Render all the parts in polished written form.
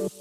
Welcome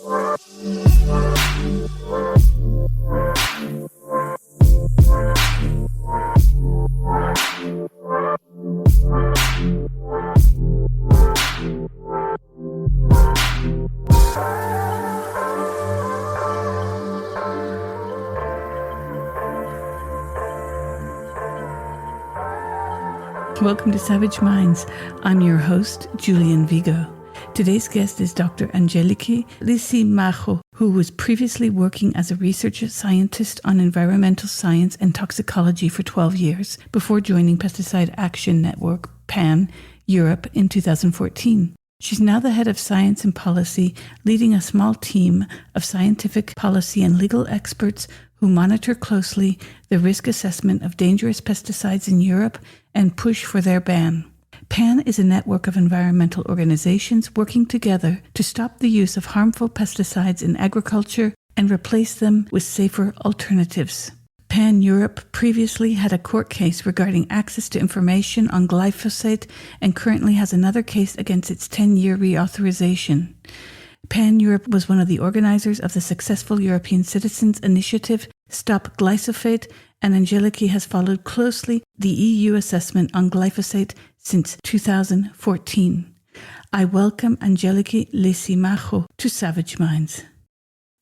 to Savage Minds. I'm your host, Julian Vigo. Today's guest is Dr. Angeliki Lysimachou, who was previously working as a research scientist on environmental science and toxicology for 12 years before joining Pesticide Action Network, PAN, Europe in 2014. She's now the head of science and policy, leading a small team of scientific, policy, and legal experts who monitor closely the risk assessment of dangerous pesticides in Europe and push for their ban. PAN is a network of environmental organizations working together to stop the use of harmful pesticides in agriculture and replace them with safer alternatives. PAN Europe previously had a court case regarding access to information on glyphosate and currently has another case against its 10-year reauthorization. PAN Europe was one of the organizers of the successful European Citizens Initiative Stop Glyphosate, and Angeliki has followed closely the EU assessment on glyphosate since 2014. I welcome Angeliki Lysimachou to Savage Minds.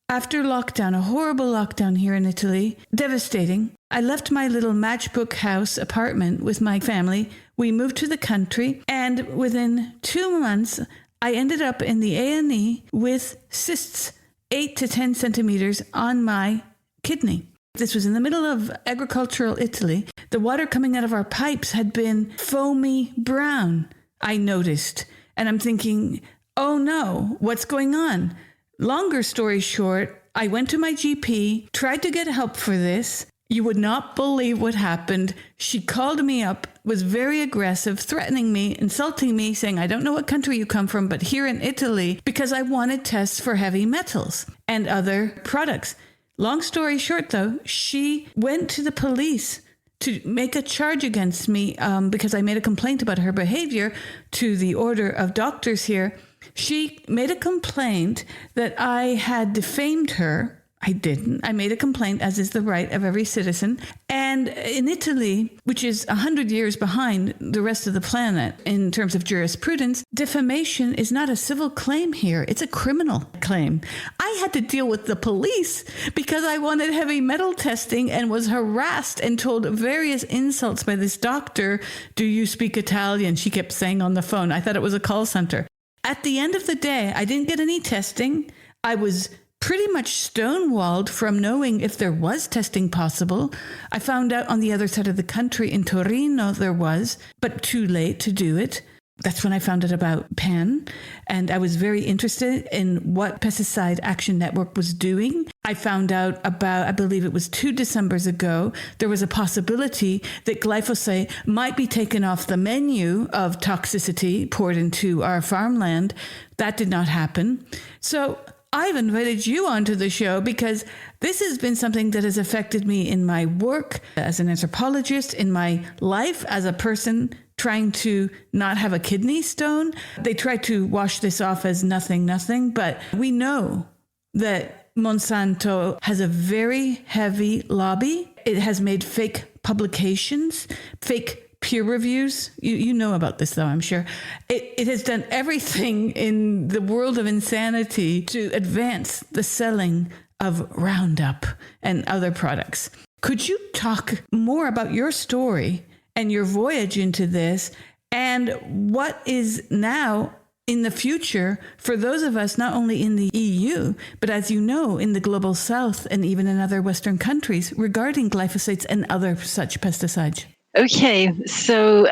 After lockdown, a horrible lockdown here in Italy, devastating, I left my little matchbook house apartment with my family. We moved to the country, and within 2 months, I ended up in the A&E with cysts 8 to 10 centimeters on my kidney. This was in the middle of agricultural Italy. The water coming out of our pipes had been foamy brown, I noticed. And I'm thinking, oh no, what's going on? Longer story short, I went to my GP, tried to get help for this. You would not believe what happened. She called me up, was very aggressive, threatening me, insulting me, saying, I don't know what country you come from, but here in Italy, because I wanted tests for heavy metals and other products. Long story short, though, she went to the police to make a charge against me because I made a complaint about her behavior to the order of doctors here. She made a complaint that I had defamed her. I didn't. I made a complaint, as is the right of every citizen. And in Italy, which is 100 years behind the rest of the planet in terms of jurisprudence, defamation is not a civil claim here. It's a criminal claim. I had to deal with the police because I wanted heavy metal testing and was harassed and told various insults by this doctor. Do you speak Italian? She kept saying on the phone. I thought it was a call center. At the end of the day, I didn't get any testing. I was pretty much stonewalled from knowing if there was testing possible. I found out on the other side of the country in Torino there was, but too late to do it. That's when I found out about PAN, and I was very interested in what Pesticide Action Network was doing. I found out about, I believe it was 2 Decembers ago, there was a possibility that glyphosate might be taken off the menu of toxicity poured into our farmland. That did not happen. So I've invited you onto the show because this has been something that has affected me in my work as an anthropologist, in my life as a person trying to not have a kidney stone. They try to wash this off as nothing, but we know that Monsanto has a very heavy lobby. It has made fake publications, fake peer reviews. You know about this, though, I'm sure. It has done everything in the world of insanity to advance the selling of Roundup and other products. Could you talk more about your story and your voyage into this and what is now in the future for those of us not only in the EU, but as you know, in the global south and even in other Western countries regarding glyphosates and other such pesticides? Okay, so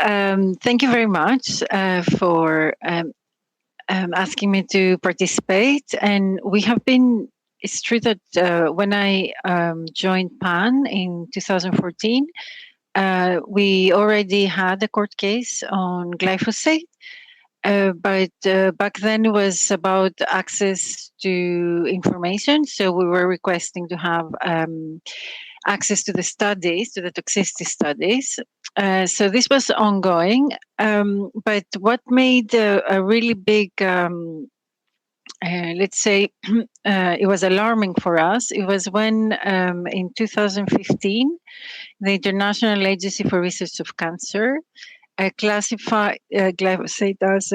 thank you very much for asking me to participate. And we have been, it's true that when I joined PAN in 2014, we already had a court case on glyphosate, but back then it was about access to information. So we were requesting to have access to the studies, to the toxicity studies. So this was ongoing. But what made a really big let's say, it was alarming for us. It was when in 2015, the International Agency for Research of Cancer classified glyphosate as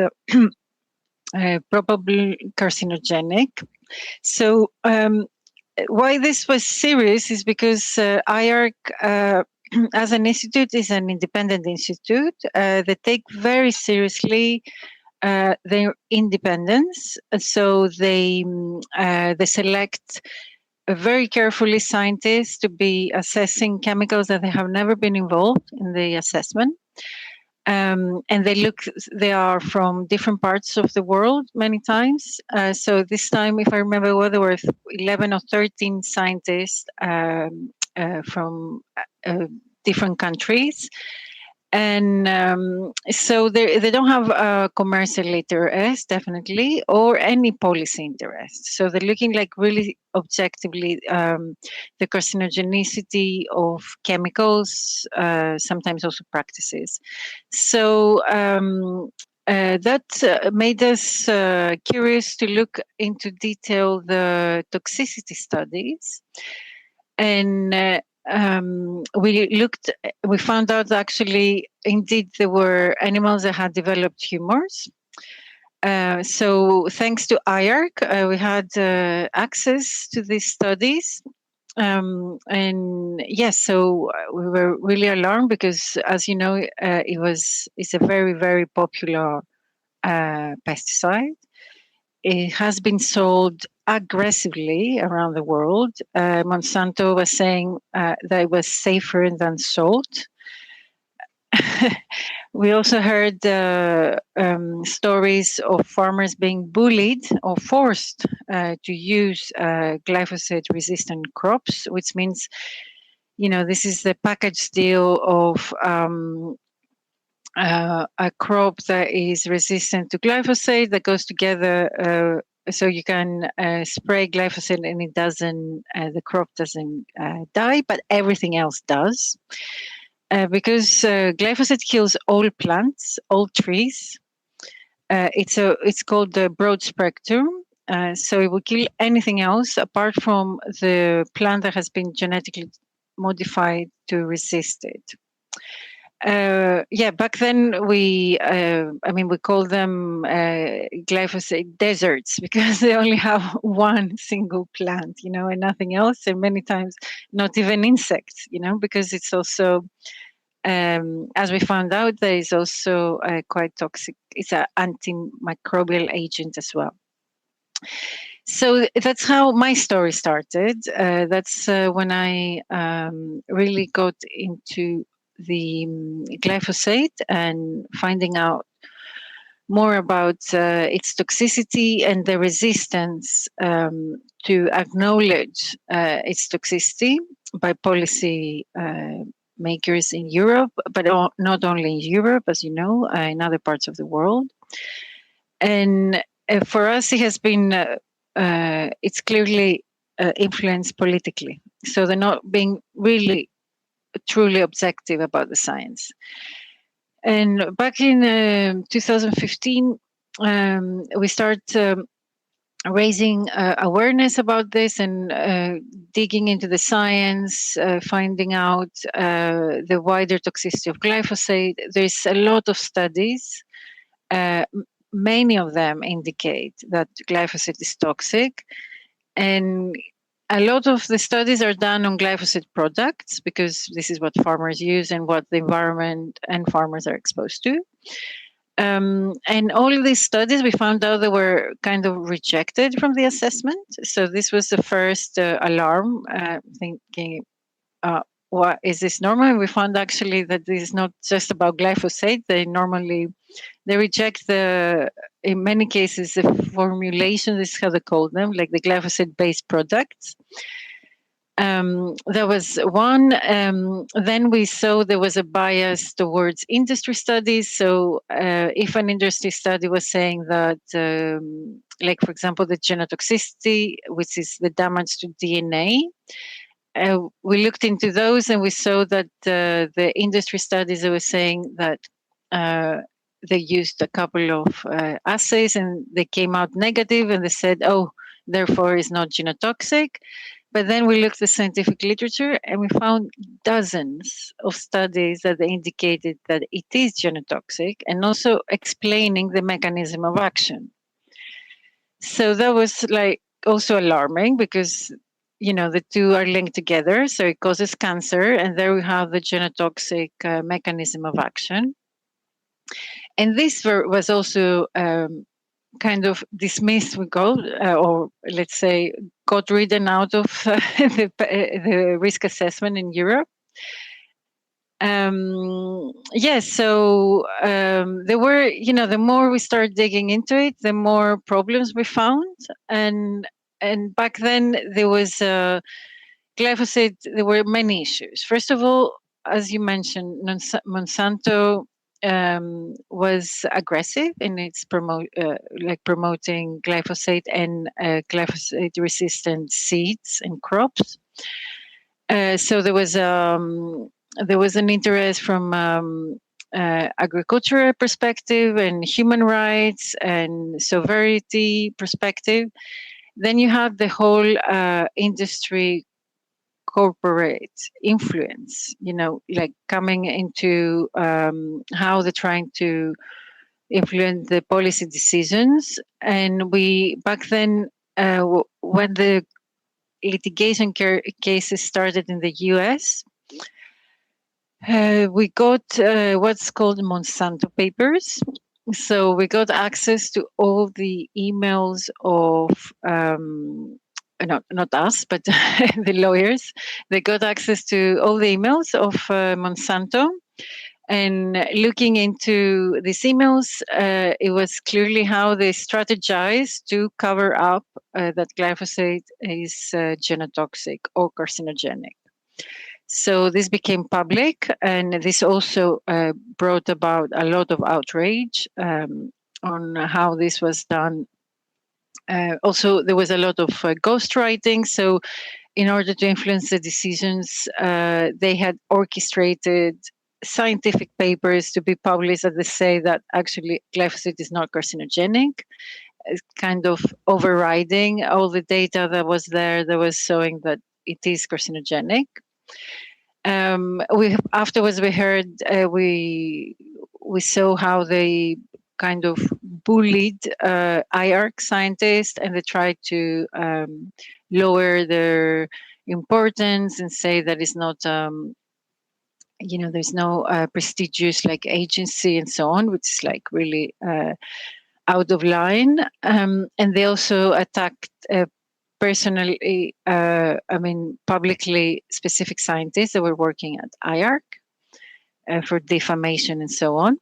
probable carcinogenic. So why this was serious is because IARC, as an institute, is an independent institute. They take very seriously their independence. So they select very carefully scientists to be assessing chemicals that they have never been involved in the assessment. And they are from different parts of the world many times. So this time, if I remember well, there were 11 or 13 scientists from different countries. And so they don't have a commercial interest, definitely, or any policy interest. So they're looking like really objectively the carcinogenicity of chemicals, sometimes also practices. So that made us curious to look into detail the toxicity studies. And we found out that actually, indeed, there were animals that had developed tumors. So thanks to IARC, we had access to these studies. And yes, so we were really alarmed because, as you know, it's a very, very popular pesticide. It has been sold aggressively around the world. Monsanto was saying that it was safer than salt. We also heard stories of farmers being bullied or forced to use glyphosate-resistant crops, which means, this is the package deal of a crop that is resistant to glyphosate that goes together. So you can spray glyphosate and it doesn't, the crop doesn't die, but everything else does. Because glyphosate kills all plants, all trees. It's called the broad spectrum. So it will kill anything else apart from the plant that has been genetically modified to resist it. Back then we call them glyphosate deserts because they only have one single plant, and nothing else, and many times not even insects, because it's also, as we found out, there is also quite toxic. It's an antimicrobial agent as well. So that's how my story started. That's when I really got into the glyphosate and finding out more about its toxicity and the resistance to acknowledge its toxicity by policy makers in Europe, but not only in Europe, as you know, in other parts of the world. And for us, it has been, it's clearly influenced politically. So they're not being really truly objective about the science. And back in 2015, we started raising awareness about this and digging into the science, finding out the wider toxicity of glyphosate. There's a lot of studies. Many of them indicate that glyphosate is toxic. And a lot of the studies are done on glyphosate products because this is what farmers use and what the environment and farmers are exposed to. And all of these studies, we found out they were kind of rejected from the assessment. So this was the first alarm, thinking, what is this normal? And we found actually that this is not just about glyphosate. They reject in many cases, the formulation, this is how they call them, like the glyphosate-based products. There was one. Then we saw there was a bias towards industry studies. So if an industry study was saying that, like, for example, the genotoxicity, which is the damage to DNA, we looked into those and we saw that the industry studies were saying that they used a couple of assays and they came out negative, and they said, oh, therefore it's not genotoxic. But then we looked at the scientific literature and we found dozens of studies that they indicated that it is genotoxic, and also explaining the mechanism of action. So that was like also alarming, because the two are linked together. So it causes cancer, and there we have the genotoxic mechanism of action. And this was also kind of dismissed, or let's say got ridden out of the risk assessment in Europe. So there were, the more we started digging into it, the more problems we found. And back then there was glyphosate. There were many issues. First of all, as you mentioned, Monsanto was aggressive in its promoting glyphosate and glyphosate-resistant seeds and crops. So there was an interest from agricultural perspective and human rights and sovereignty perspective. Then you have the whole industry corporate influence, like coming into how they're trying to influence the policy decisions. And we, back then, when the litigation cases started in the US, we got what's called Monsanto Papers. So we got access to all the emails of not us, but the lawyers. They got access to all the emails of Monsanto. And looking into these emails, it was clearly how they strategized to cover up that glyphosate is genotoxic or carcinogenic. So this became public, and this also brought about a lot of outrage on how this was done. Also, there was a lot of ghostwriting. So in order to influence the decisions, they had orchestrated scientific papers to be published that they say that actually glyphosate is not carcinogenic, kind of overriding all the data that was there that was showing that it is carcinogenic. Afterwards we heard, we saw how they kind of bullied IARC scientists, and they tried to lower their importance and say that it's not, there's no prestigious like agency and so on, which is like really out of line. And they also attacked personally, publicly specific scientists that were working at IARC for defamation and so on.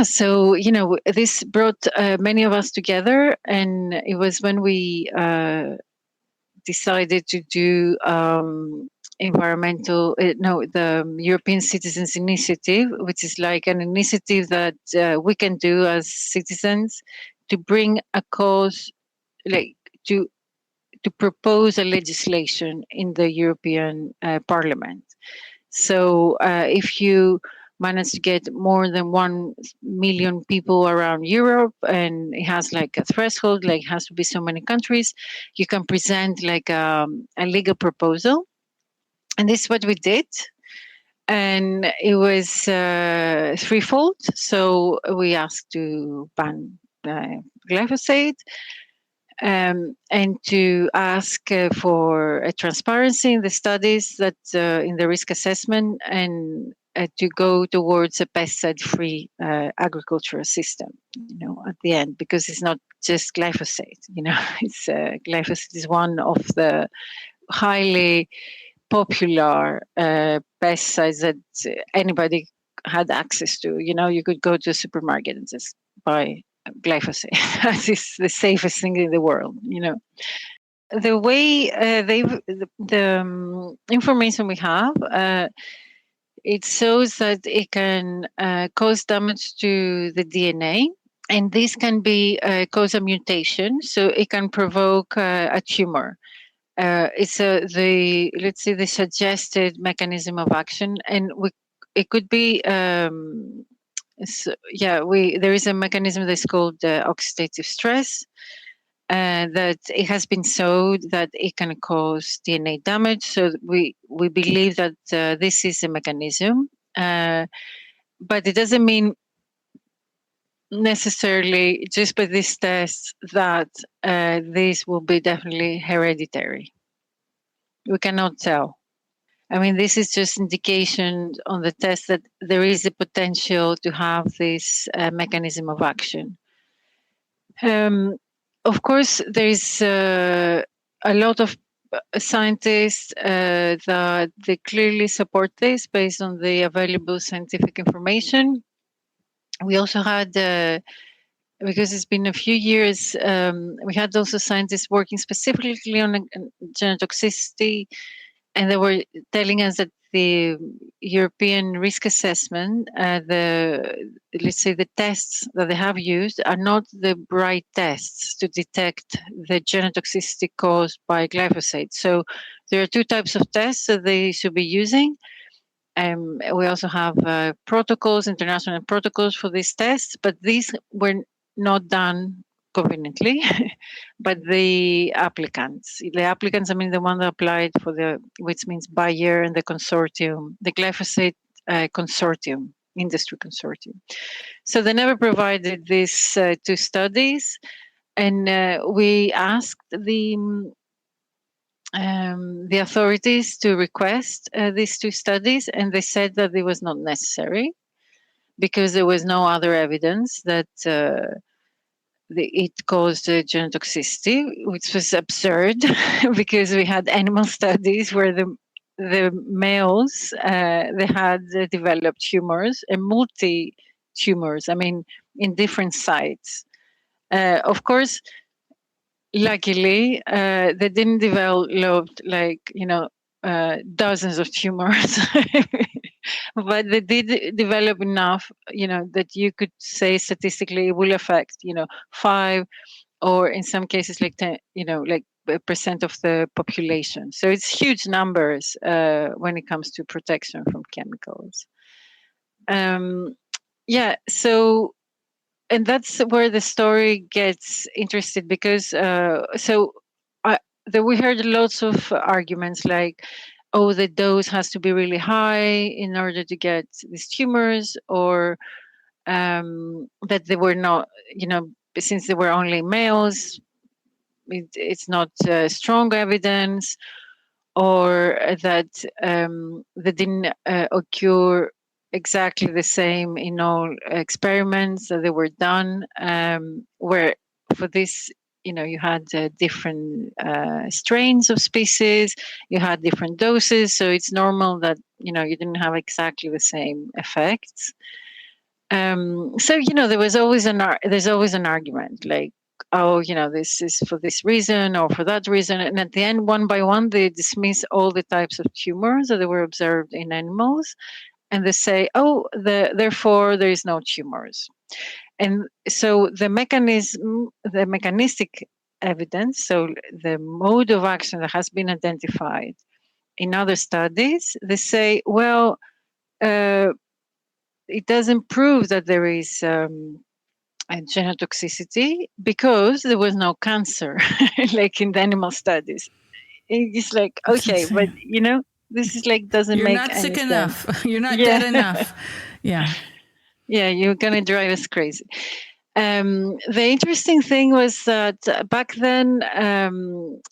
So, this brought many of us together, and it was when we decided to do the European Citizens Initiative, which is like an initiative that we can do as citizens to bring a cause, like to propose a legislation in the European Parliament. So if you manage to get more than 1 million people around Europe, and it has like a threshold, like it has to be so many countries, you can present like a legal proposal. And this is what we did. And it was threefold. So we asked to ban glyphosate, and to ask for a transparency in the studies, that in the risk assessment, and to go towards a pesticide-free agricultural system, at the end, because it's not just glyphosate, it's glyphosate is one of the highly popular pesticides that anybody had access to. You could go to a supermarket and just buy glyphosate. That is the safest thing in the world. The way the information we have, it shows that it can cause damage to the DNA, and this can be cause a mutation, so it can provoke a tumor. It's the suggested mechanism of action, and it could be there is a mechanism that's called oxidative stress, that it has been showed that it can cause DNA damage. So we believe that this is a mechanism, but it doesn't mean necessarily just by this test that this will be definitely hereditary. We cannot tell. I mean, this is just indication on the test that there is a potential to have this mechanism of action. Of course, there is a lot of scientists that they clearly support this based on the available scientific information. We also had, because it's been a few years, we had also scientists working specifically on genotoxicity, and they were telling us that the European risk assessment, let's say the tests that they have used are not the right tests to detect the genotoxicity caused by glyphosate. So there are two types of tests that they should be using. We also have protocols, international protocols for these tests, but these were not done conveniently, but the applicants, I mean, the one that applied for which means Bayer and the consortium, the glyphosate consortium, industry consortium. So they never provided these two studies, and we asked the authorities to request these two studies, and they said that it was not necessary because there was no other evidence that it caused genotoxicity, which was absurd because we had animal studies where the males they had developed tumors and multi tumors. I mean, in different sites. Of course, luckily, they didn't develop dozens of tumors, but they did develop enough, that you could say statistically it will affect, 5, or in some cases like 10, like percent of the population. So it's huge numbers when it comes to protection from chemicals. And that's where the story gets interested, because we heard lots of arguments like, oh, the dose has to be really high in order to get these tumors, or that they were not, since they were only males, it's not strong evidence, or that they didn't occur exactly the same in all experiments that they were done, where for this, you had different strains of species, you had different doses, so it's normal that, you didn't have exactly the same effects. So, there's always an argument like, oh, this is for this reason or for that reason. And at the end, one by one, they dismiss all the types of tumors that were observed in animals. And they say, oh, therefore there is no tumors. And so the mechanistic evidence, so the mode of action that has been identified in other studies, they say, well, it doesn't prove that there is a genotoxicity because there was no cancer, like in the animal studies. It's like, okay, but this is like doesn't make any sense. You're not sick enough. You're not dead enough. Yeah. Yeah, you're gonna drive us crazy. The interesting thing was that back then,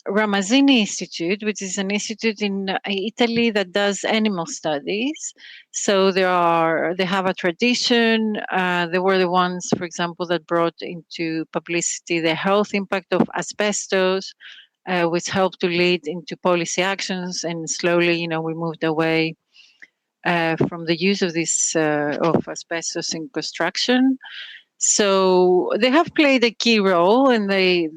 Ramazzini Institute, which is an institute in Italy that does animal studies, so they have a tradition. They were the ones, for example, that brought into publicity the health impact of asbestos, which helped to lead into policy actions, and slowly, we moved away from the use of of asbestos in construction. So they have played a key role, and they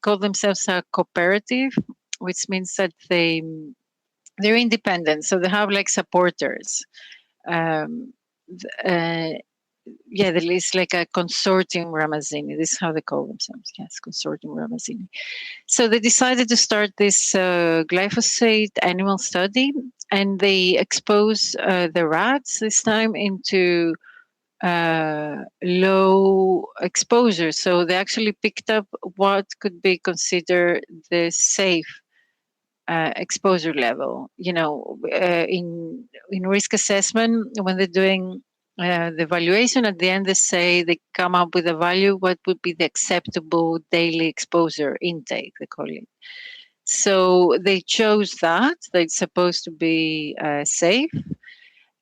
call themselves a cooperative, which means that they're independent. So they have like supporters. There is like a consortium Ramazzini. This is how they call themselves. Yes, consortium Ramazzini. So they decided to start this glyphosate animal study, and they expose the rats this time into low exposure. So they actually picked up what could be considered the safe exposure level. In risk assessment, when they're doing the evaluation, at the end they come up with a value, what would be the acceptable daily exposure intake, they call it. So they chose that it's supposed to be safe,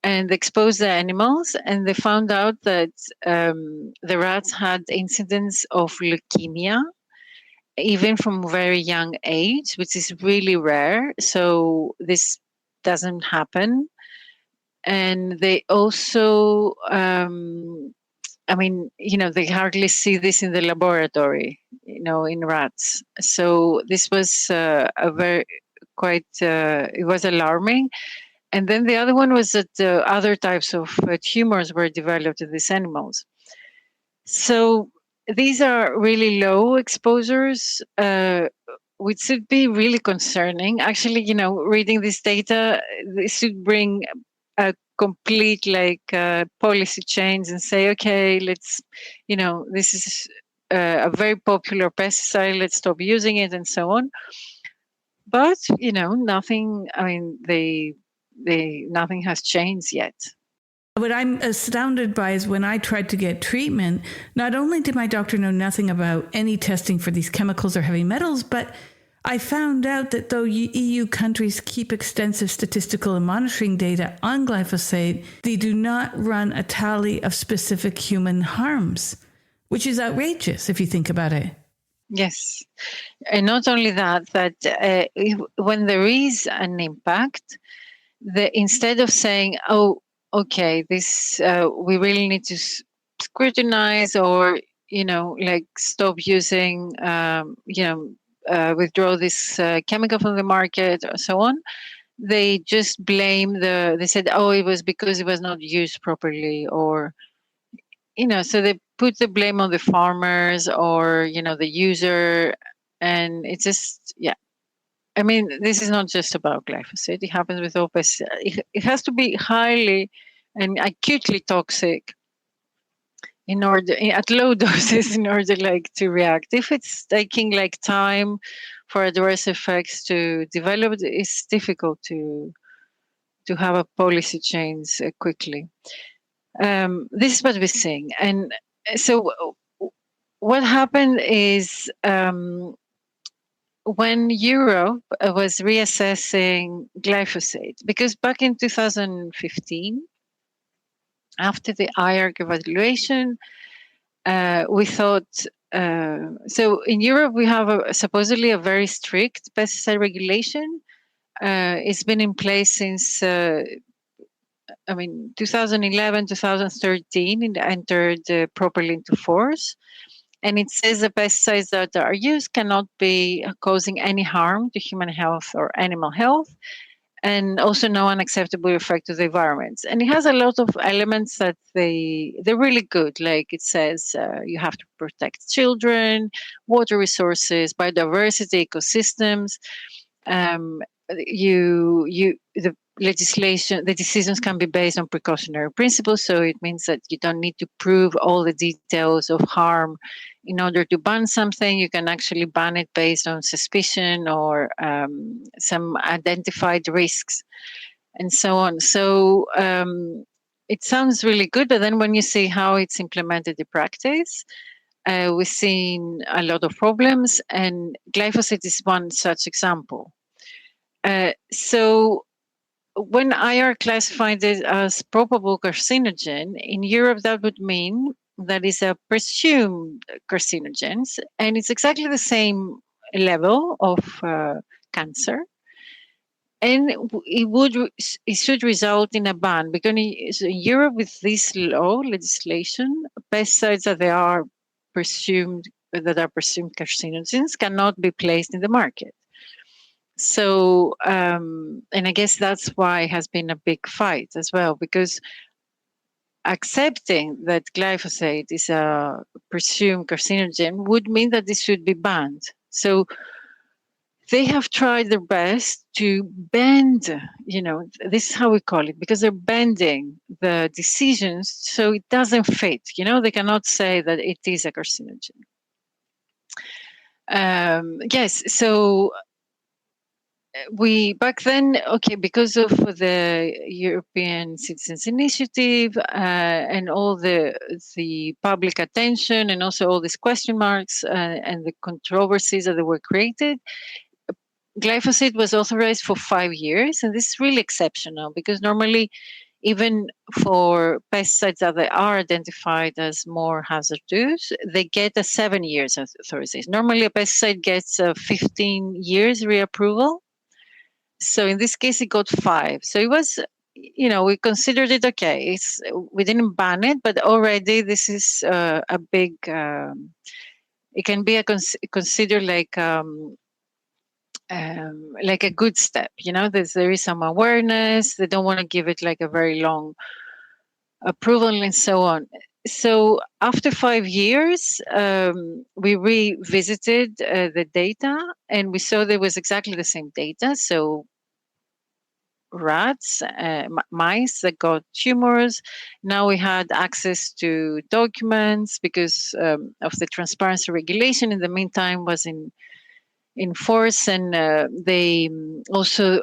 and exposed the animals, and they found out that the rats had incidents of leukemia, even from very young age, which is really rare. So this doesn't happen. And they also, they hardly see this in the laboratory, in rats. So this was it was alarming. And then the other one was that other types of tumors were developed in these animals. So these are really low exposures, which should be really concerning. Actually, reading this data, this should bring a complete policy change and say, okay, let's, this is a very popular pesticide, let's stop using it and so on. But, nothing, nothing has changed yet. What I'm astounded by is when I tried to get treatment, not only did my doctor know nothing about any testing for these chemicals or heavy metals, but I found out that though EU countries keep extensive statistical and monitoring data on glyphosate, they do not run a tally of specific human harms, which is outrageous if you think about it. Yes. And not only that when there is an impact, instead of saying, oh, okay, this we really need to scrutinize or, stop using, withdraw this chemical from the market or so on, they just blame they said, oh, it was because it was not used properly, or, so they put the blame on the farmers or, the user. And it's just, yeah. I mean, this is not just about glyphosate. It happens with all pesticides. It has to be highly and acutely toxic at low doses in order to react. If it's taking time for adverse effects to develop, it's difficult to have a policy change quickly. This is what we're seeing. And so what happened is when Europe was reassessing glyphosate, because back in 2015, after the IARC evaluation, we thought, so in Europe, we have supposedly a very strict pesticide regulation. It's been in place since, 2011, 2013, it entered properly into force. And it says the pesticides that are used cannot be causing any harm to human health or animal health, and also no unacceptable effect to the environment. And it has a lot of elements that they're really good. Like it says you have to protect children, water resources, biodiversity, ecosystems. The legislation, the decisions can be based on precautionary principles. So it means that you don't need to prove all the details of harm in order to ban something. You can actually ban it based on suspicion or some identified risks and so on. So it sounds really good, but then when you see how it's implemented in practice, we've seen a lot of problems, and glyphosate is one such example. So when IARC classified it as probable carcinogen, in Europe that would mean that is a presumed carcinogen, and it's exactly the same level of cancer. And it should result in a ban, because in Europe, with this law legislation, pesticides that are presumed carcinogens cannot be placed in the market. So, and I guess that's why it has been a big fight as well, because accepting that glyphosate is a presumed carcinogen would mean that this should be banned. So they have tried their best to bend, this is how we call it, because they're bending the decisions so it doesn't fit. They cannot say that it is a carcinogen. Yes, so we back then, because of the European Citizens Initiative and all the public attention and also all these question marks and the controversies that were created, glyphosate was authorized for 5 years, and this is really exceptional because normally, even for pesticides that they are identified as more hazardous, they get a 7 years authorization. Normally, a pesticide gets 15 years reapproval. So in this case, it got 5. So it was, we considered it okay. We didn't ban it, but already this is a big. It can be considered like a good step. There is some awareness. They don't want to give it like a very long approval and so on. So after 5 years, we revisited the data and we saw there was exactly the same data. So rats, mice that got tumors. Now we had access to documents because of the transparency regulation. In the meantime, was in force, and they also,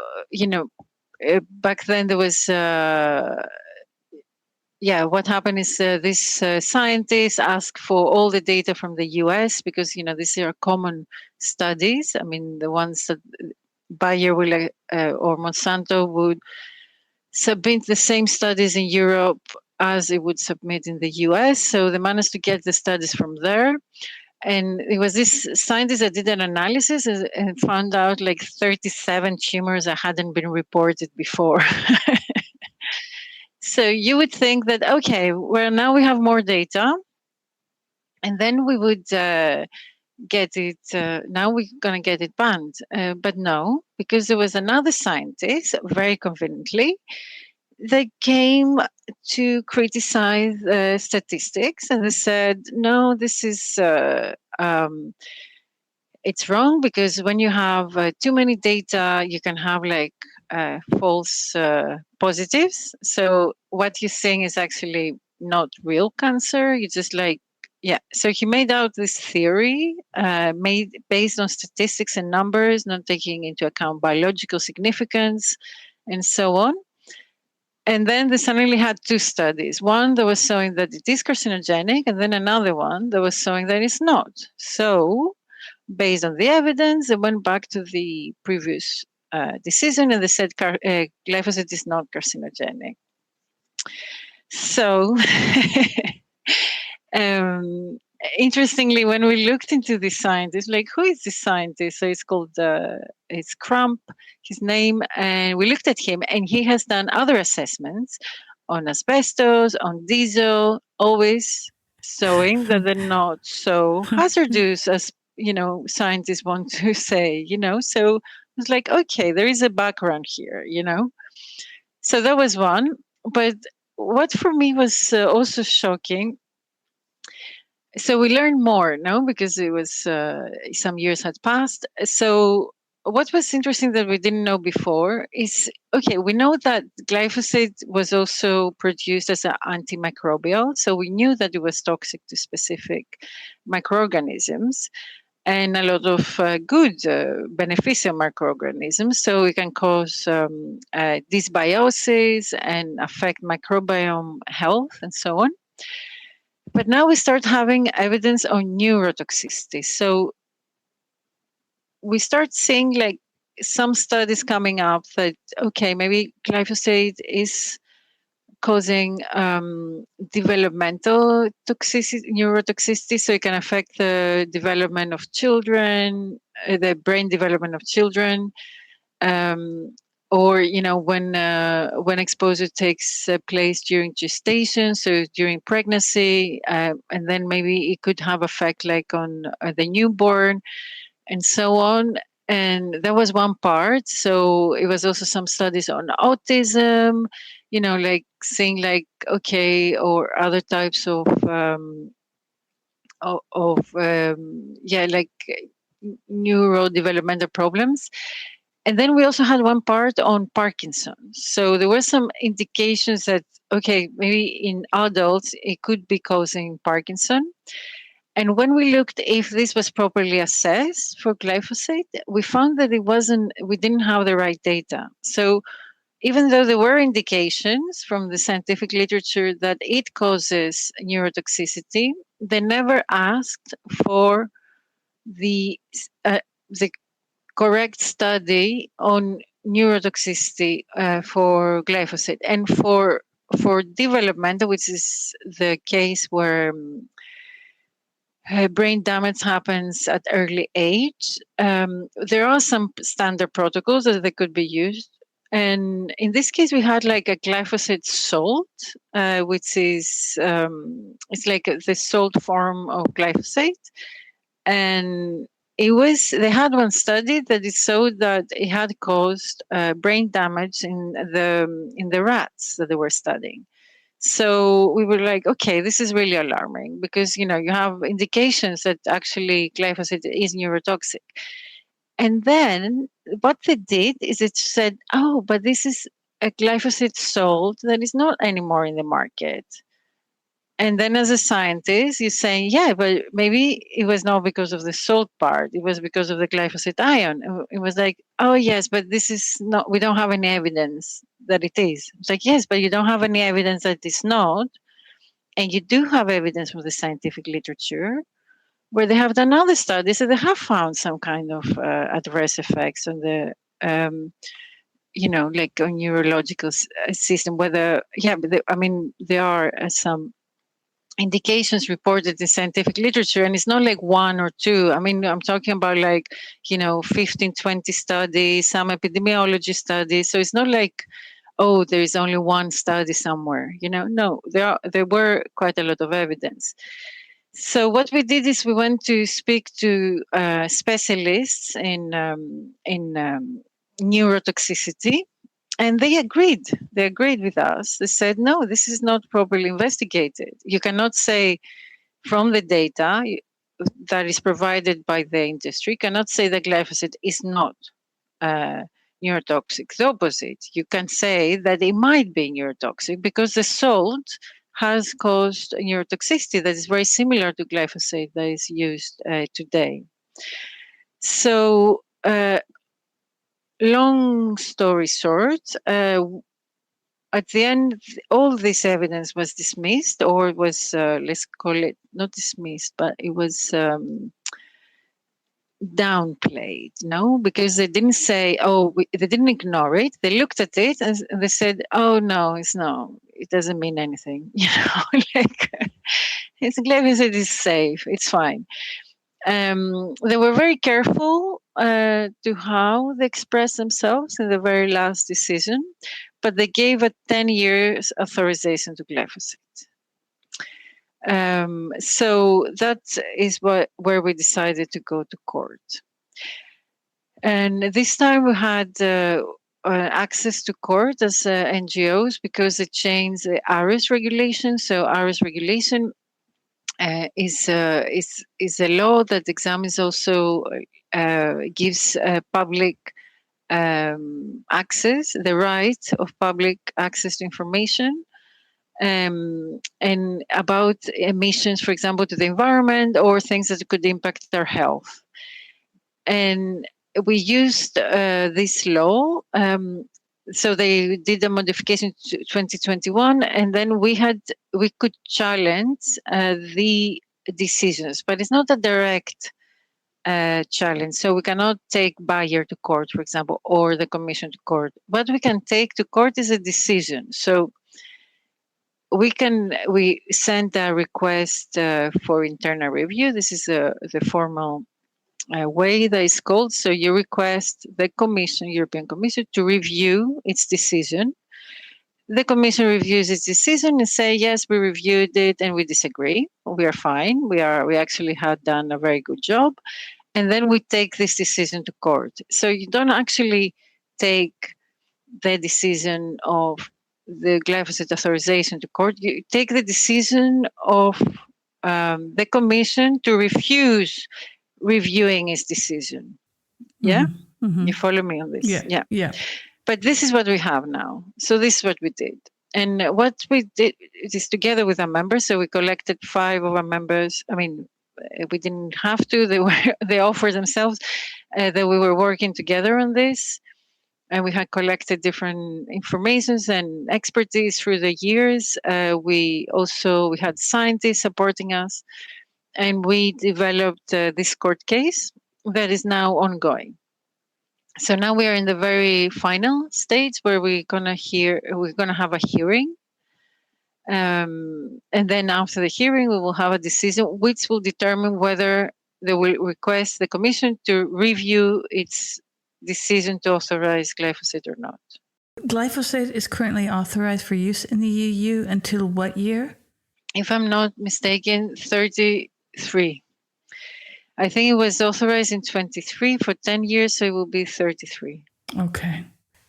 back then there was. What happened is these scientists asked for all the data from the US because, these are common studies. I mean, the ones that Bayer will, or Monsanto would submit the same studies in Europe as it would submit in the US. So they managed to get the studies from there. And it was this scientist that did an analysis and found out like 37 tumors that hadn't been reported before. So you would think that, okay, well, now we have more data, and then we would get it, now we're going to get it banned. But no, because there was another scientist, very conveniently, they came to criticize statistics, and they said, no, this is it's wrong because when you have too many data, you can have like false positives. So what you're saying is actually not real cancer. You just like, yeah. So he made out this theory made based on statistics and numbers, not taking into account biological significance and so on. And then they suddenly had 2 studies. One that was showing that it is carcinogenic, and then another one that was showing that it's not. So based on the evidence, they went back to the previous decision and they said glyphosate is not carcinogenic. So, interestingly, when we looked into this scientist, like who is this scientist? So it's called, it's Crump, his name, and we looked at him and he has done other assessments on asbestos, on diesel, always showing that they're not so hazardous as scientists want to say, so it's like, okay, there is a background here, so that was one. But what for me was also shocking, so we learned more, no, because it was some years had passed. So what was interesting that we didn't know before is, okay, we know that glyphosate was also produced as an antimicrobial. So we knew that it was toxic to specific microorganisms and a lot of good beneficial microorganisms. So it can cause dysbiosis and affect microbiome health and so on. But now we start having evidence on neurotoxicity. So we start seeing like some studies coming up that, okay, maybe glyphosate is causing developmental toxicity, neurotoxicity, so it can affect the development of children, the brain development of children, or when exposure takes place during gestation, so during pregnancy, and then maybe it could have effect like on the newborn, and so on. And that was one part. So it was also some studies on autism, like saying like, okay, or other types of like neurodevelopmental problems. And then we also had one part on Parkinson's. So there were some indications that, okay, maybe in adults, it could be causing Parkinson. And when we looked if this was properly assessed for glyphosate, we found that we didn't have the right data. So even though there were indications from the scientific literature that it causes neurotoxicity, they never asked for the correct study on neurotoxicity for glyphosate. And for developmental, which is the case where brain damage happens at early age, there are some standard protocols that they could be used. And in this case, we had like a glyphosate salt, which is it's like the salt form of glyphosate. And they had one study that it showed that it had caused brain damage in the rats that they were studying. So we were like, okay, this is really alarming because, you have indications that actually glyphosate is neurotoxic. And then what they did is it said, oh, but this is a glyphosate salt that is not anymore in the market. And then as a scientist, you're saying, yeah, but maybe it was not because of the salt part. It was because of the glyphosate ion. It was like, oh, yes, but this is not, we don't have any evidence that it is. It's like, yes, but you don't have any evidence that it's not. And you do have evidence from the scientific literature where they have done other studies and they have found some kind of adverse effects on the, like on neurological system, whether, yeah, but there are some indications reported in scientific literature, and it's not like one or two. I'm talking about 15, 20 studies, some epidemiology studies. So it's not like, oh, there is only one study somewhere. No, there were quite a lot of evidence. So what we did is we went to speak to specialists in neurotoxicity. And they agreed. They agreed with us. They said, no, this is not properly investigated. You cannot say from the data that is provided by the industry, cannot say that glyphosate is not neurotoxic. The opposite. You can say that it might be neurotoxic because the salt has caused neurotoxicity that is very similar to glyphosate that is used today. So, long story short, at the end, all this evidence was dismissed, or was, let's call it, not dismissed, but it was downplayed, because they didn't say, they didn't ignore it. They looked at it and they said, oh, no, it doesn't mean anything. It's glyphosate is safe, it's fine. They were very careful to how they expressed themselves in the very last decision, but they gave a 10 years authorization to glyphosate. So that is where we decided to go to court. And this time we had access to court as NGOs because they changed the IARC regulation. So IARC regulation is a law that examines also gives public access, the right of public access to information, and about emissions, for example, to the environment or things that could impact our health. And we used this law. So they did a modification to 2021, and then we could challenge the decisions, but it's not a direct challenge. So we cannot take Bayer to court, for example, or the Commission to court. What we can take to court is a decision. So we send a request for internal review. This is the formal way that is called. So you request the European Commission, to review its decision. The Commission reviews its decision and say, yes, we reviewed it and we disagree. We are fine. We actually had done a very good job. And then we take this decision to court. So you don't actually take the decision of the glyphosate authorization to court. You take the decision of the Commission to refuse reviewing its decision. Yeah? You follow me on this? Yeah. But this is what we have now. So this is what we did. And what we did is together with our members. So we collected 5 of our members. I mean, we didn't have to. They offered themselves that we were working together on this. And we had collected different informations and expertise through the years. We had scientists supporting us, and we developed this court case that is now ongoing. So now we are in the very final stage where we're gonna have a hearing, and then after the hearing, we will have a decision which will determine whether they will request the Commission to review its decision to authorize glyphosate or not. Glyphosate is currently authorized for use in the EU until what year? If I'm not mistaken, 33. I think it was authorized in 23 for 10 years, so it will be 33. Okay.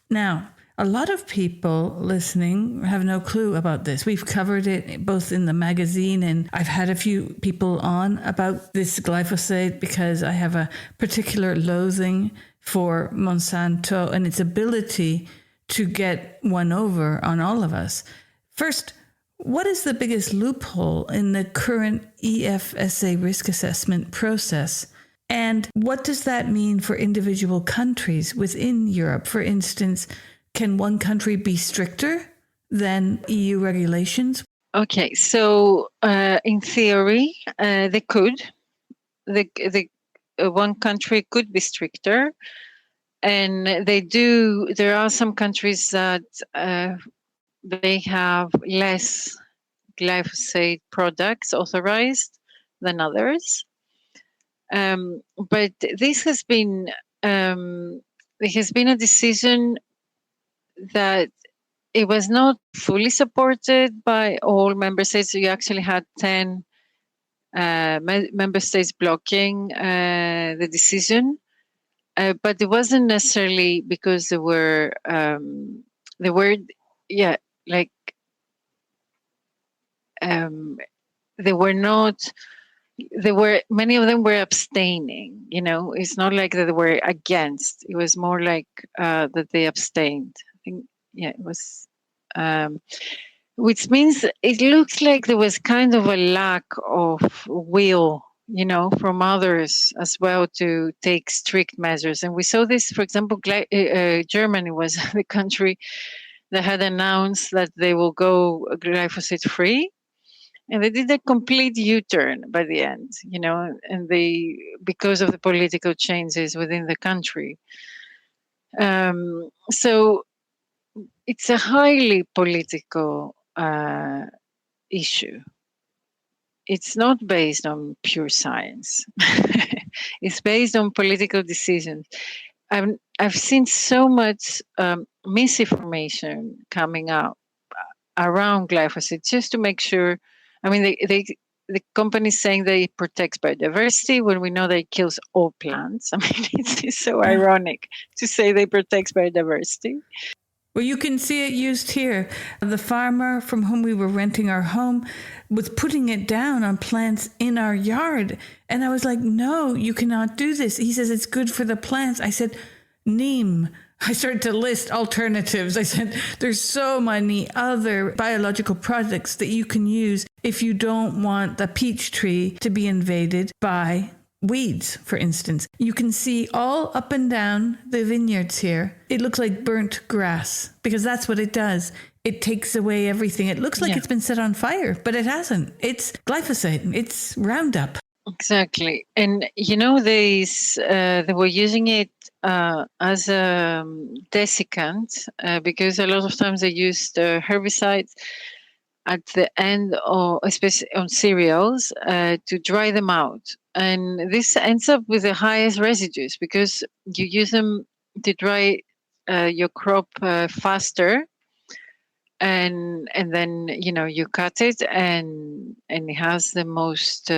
Now, a lot of people listening have no clue about this. We've covered it both in the magazine, and I've had a few people on about this glyphosate because I have a particular loathing for Monsanto and its ability to get one over on all of us. First, what is the biggest loophole in the current EFSA risk assessment process? And what does that mean for individual countries within Europe? For instance, can one country be stricter than EU regulations? Okay, so in theory, they could. One country could be stricter, and they do. There are some countries that they have less glyphosate products authorized than others. But this has been a decision that it was not fully supported by all member states. So you actually had 10 member states blocking the decision, but it wasn't necessarily because there were many of them were abstaining. It's not like that they were against. It was more like that they abstained. I think, it was, which means it looks like there was kind of a lack of will, from others as well to take strict measures. And we saw this, for example, Germany was the country that had announced that they will go glyphosate free. And they did a complete U-turn by the end, and because of the political changes within the country. So it's a highly political issue. It's not based on pure science. It's based on political decisions. I've seen so much misinformation coming out around glyphosate just to make sure. I mean, the company saying that it protects biodiversity when we know that it kills all plants. I mean, it's so ironic to say they protect biodiversity. Well, you can see it used here. The farmer from whom we were renting our home was putting it down on plants in our yard. And I was like, no, you cannot do this. He says it's good for the plants. I said, neem. I started to list alternatives. I said, there's so many other biological products that you can use if you don't want the peach tree to be invaded by weeds, for instance. You can see all up and down the vineyards here. It looks like burnt grass because that's what it does. It takes away everything. It looks like it's been set on fire, but it hasn't. It's glyphosate. It's Roundup. Exactly. And, they were using it as a desiccant because a lot of times they used herbicides at the end, or especially on cereals, to dry them out. And this ends up with the highest residues because you use them to dry your crop faster. And then, you cut it and it has the most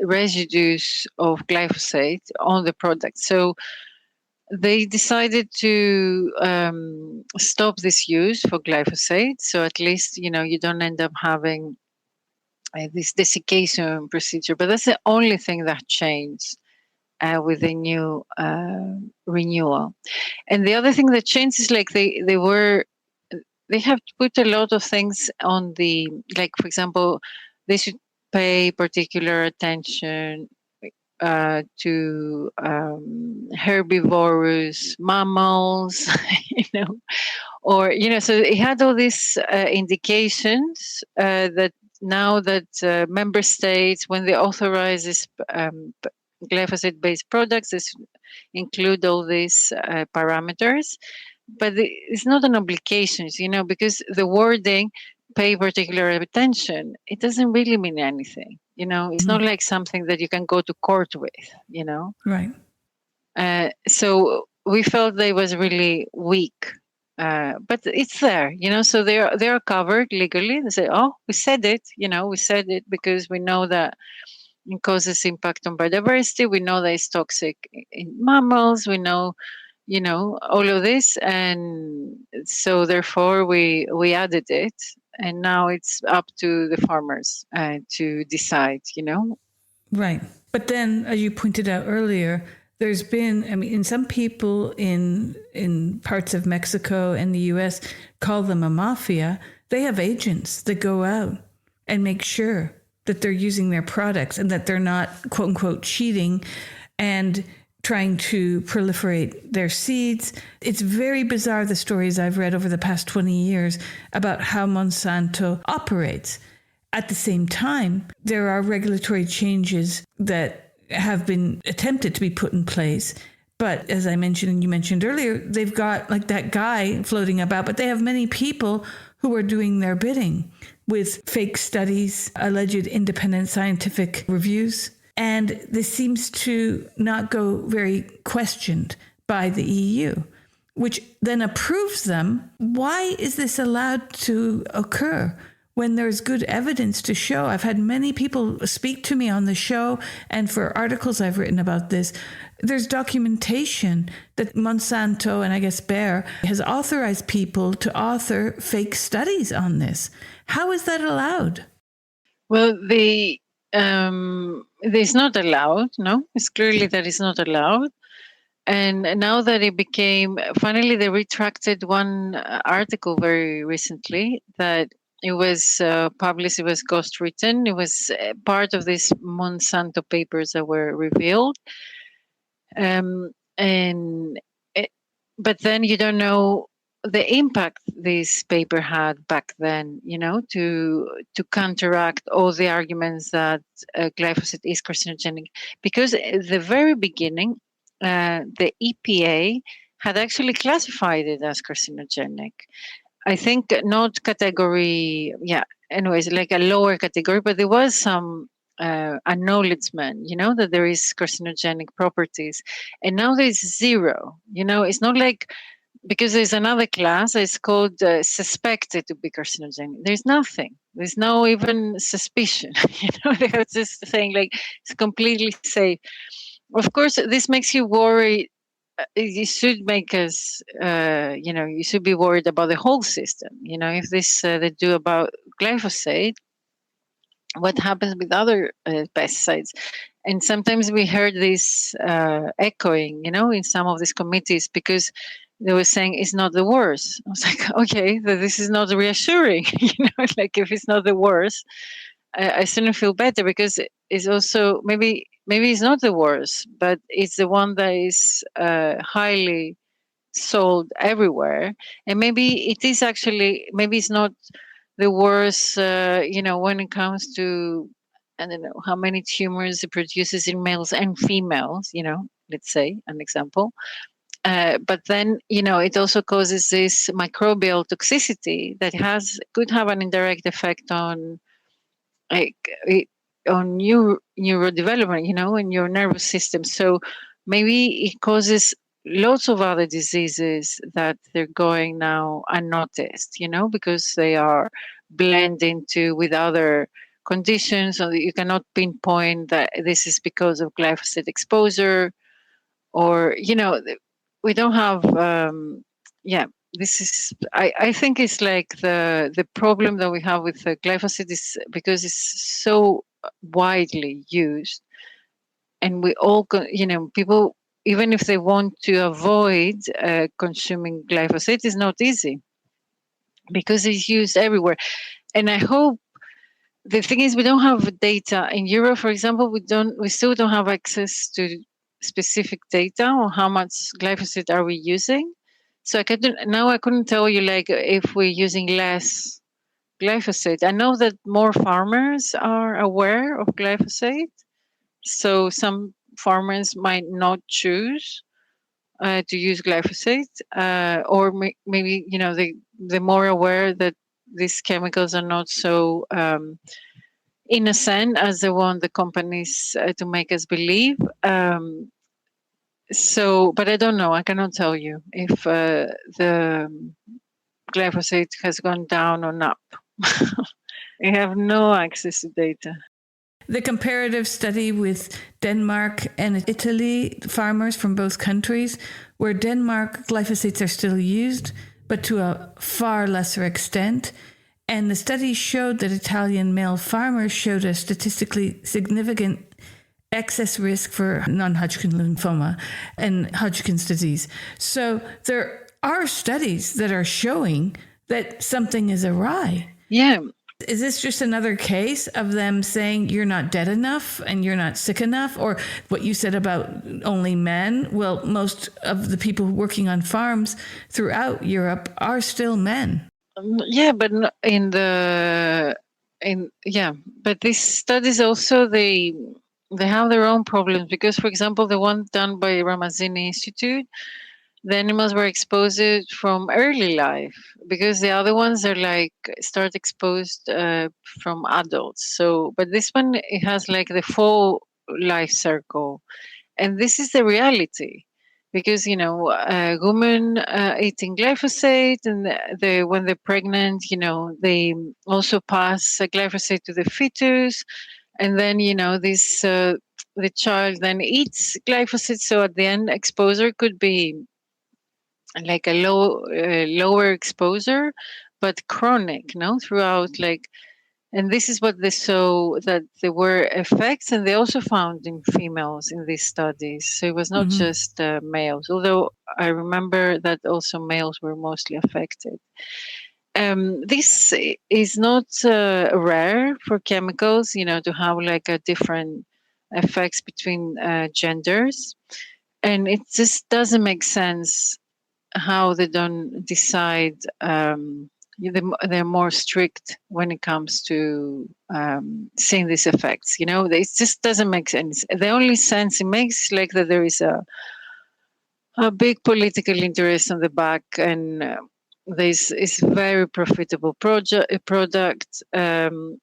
residues of glyphosate on the product. So they decided to stop this use for glyphosate. So at least, you don't end up having this desiccation procedure. But that's the only thing that changed with the new renewal. And the other thing that changed is like they have to put a lot of things on the, like, for example, they should pay particular attention to herbivorous mammals, or, so it had all these indications that now that member states, when they authorize this glyphosate-based products, this include all these parameters. But it's not an obligation, because the wording, pay particular attention, it doesn't really mean anything. It's not like something that you can go to court with, Right. So we felt they was really weak. But it's there, so they are covered legally. They say, oh, we said it, we said it because we know that it causes impact on biodiversity. We know that it's toxic in mammals. We know, all of this. And so therefore we added it. And now it's up to the farmers to decide, Right. But then, as you pointed out earlier, there's been, in some people in parts of Mexico and the US call them a mafia. They have agents that go out and make sure that they're using their products and that they're not, quote unquote, cheating and trying to proliferate their seeds. It's very bizarre, the stories I've read over the past 20 years about how Monsanto operates. At the same time, there are regulatory changes that have been attempted to be put in place. But as I mentioned, and you mentioned earlier, they've got like that guy floating about, but they have many people who are doing their bidding with fake studies, alleged independent scientific reviews. And this seems to not go very questioned by the EU, which then approves them. Why is this allowed to occur when there's good evidence to show? I've had many people speak to me on the show and for articles I've written about this. There's documentation that Monsanto and I guess Bayer has authorized people to author fake studies on this. How is that allowed? Well, it's not allowed. No, it's clearly that it's not allowed. And now that it became, finally, they retracted one article very recently that it was published, it was ghostwritten. It was part of these Monsanto papers that were revealed. But then you don't know the impact this paper had back then, to counteract all the arguments that glyphosate is carcinogenic. Because at the very beginning, the EPA had actually classified it as carcinogenic. I think not category, anyways, like a lower category, but there was some acknowledgement, that there is carcinogenic properties. And now there's zero, it's not like, because there's another class, it's called suspected to be carcinogenic. There's nothing. There's no even suspicion. They're just saying like it's completely safe. Of course, this makes you worry. It should make us, you should be worried about the whole system. If this they do about glyphosate, what happens with other pesticides? And sometimes we heard this echoing, in some of these committees, because they were saying it's not the worst. I was like, okay, this is not reassuring. Like if it's not the worst, I shouldn't feel better, because it's also maybe it's not the worst, but it's the one that is highly sold everywhere. And maybe it is actually, maybe it's not the worst, when it comes to, I don't know how many tumors it produces in males and females, let's say an example. But then, it also causes this microbial toxicity that could have an indirect effect on neurodevelopment, in your nervous system. So maybe it causes lots of other diseases that they're going now unnoticed, because they are blending with other conditions, so that you cannot pinpoint that this is because of glyphosate exposure, or, we don't have, I think it's like the problem that we have with the glyphosate is because it's so widely used, and we all, people, even if they want to avoid consuming glyphosate, is not easy because it's used everywhere. And I hope, the thing is, we don't have data in Europe, for example. We still don't have access to specific data on how much glyphosate are we using. So I couldn't tell you like if we're using less glyphosate. I know that more farmers are aware of glyphosate, so some farmers might not choose to use glyphosate, or maybe they're more aware that these chemicals are not so innocent as they want the companies to make us believe. But I don't know. I cannot tell you if the glyphosate has gone down or up. I have no access to data. The comparative study with Denmark and Italy, farmers from both countries, where Denmark glyphosates are still used, but to a far lesser extent. And the study showed that Italian male farmers showed a statistically significant excess risk for non-Hodgkin lymphoma and Hodgkin's disease. So there are studies that are showing that something is awry. Yeah. Is this just another case of them saying you're not dead enough and you're not sick enough? Or what you said about only men? Well, most of the people working on farms throughout Europe are still men. Yeah, but but these studies also, they have their own problems because, for example, the one done by Ramazzini Institute, the animals were exposed from early life, because the other ones are like start exposed from adults. So, but this one, it has like the full life circle, and this is the reality. Because women eating glyphosate, and when they're pregnant, they also pass glyphosate to the fetus, and then this the child then eats glyphosate. So at the end, exposure could be like a lower exposure, but chronic, throughout, like. And this is what they saw, that there were effects, and they also found in females in these studies. So it was not just males, although I remember that also males were mostly affected. This is not rare for chemicals, to have like a different effects between genders. And it just doesn't make sense how they don't decide. They're more strict when it comes to seeing these effects. It just doesn't make sense. The only sense it makes is like that there is a big political interest on the back, and this is very profitable product. The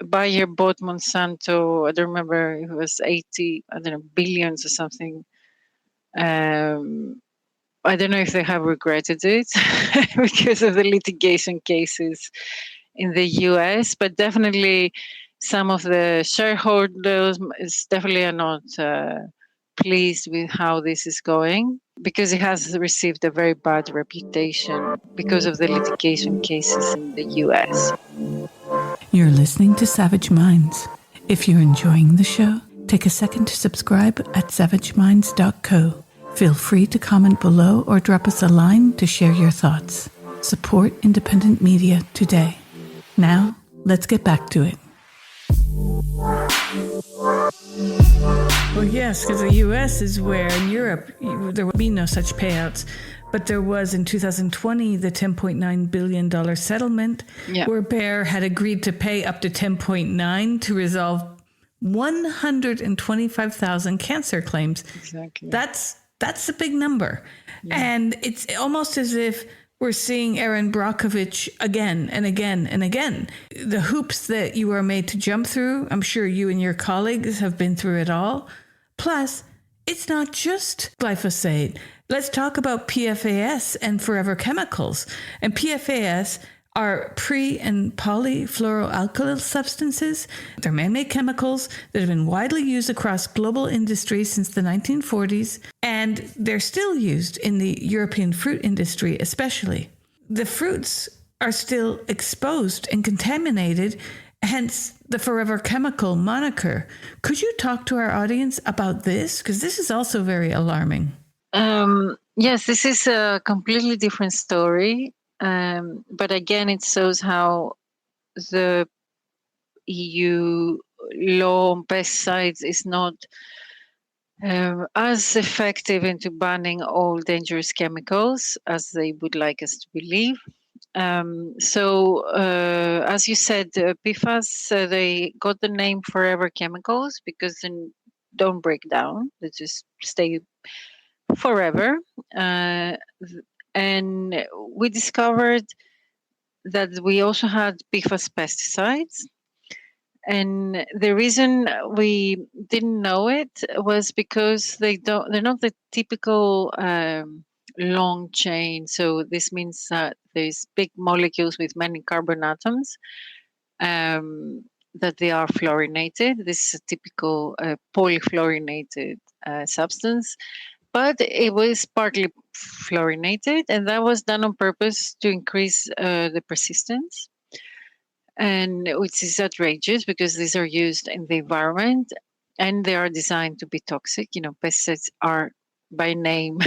Bayer bought Monsanto. I don't remember. It was 80, billions or something. I don't know if they have regretted it because of the litigation cases in the US, but definitely some of the shareholders definitely are not pleased with how this is going, because it has received a very bad reputation because of the litigation cases in the US. You're listening to Savage Minds. If you're enjoying the show, take a second to subscribe at savageminds.co. Feel free to comment below or drop us a line to share your thoughts. Support independent media today. Now, let's get back to it. Well, yes, because the US is where in Europe there will be no such payouts. But there was in 2020 the $10.9 billion settlement, where Bayer had agreed to pay up to $10.9 to resolve 125,000 cancer claims. Exactly. That's a big number. Yeah. And it's almost as if we're seeing Erin Brockovich again and again and again. The hoops that you are made to jump through, I'm sure you and your colleagues have been through it all. Plus, it's not just glyphosate. Let's talk about PFAS and forever chemicals. And PFAS are pre- and polyfluoroalkyl substances. They're man-made chemicals that have been widely used across global industry since the 1940s, and they're still used in the European fruit industry especially. The fruits are still exposed and contaminated, hence the forever chemical moniker. Could you talk to our audience about this? Because this is also very alarming. Yes, this is a completely different story. But again, it shows how the EU law on pesticides is not as effective into banning all dangerous chemicals as they would like us to believe. As you said, PFAS, they got the name forever chemicals because they don't break down. They just stay forever. And we discovered that we also had PFAS pesticides. And the reason we didn't know it was because they're not the typical long chain. So this means that there's big molecules with many carbon atoms that they are fluorinated. This is a typical polyfluorinated substance, but it was partly fluorinated, and that was done on purpose to increase the persistence, and which is outrageous because these are used in the environment and they are designed to be toxic. Pesticides are by name,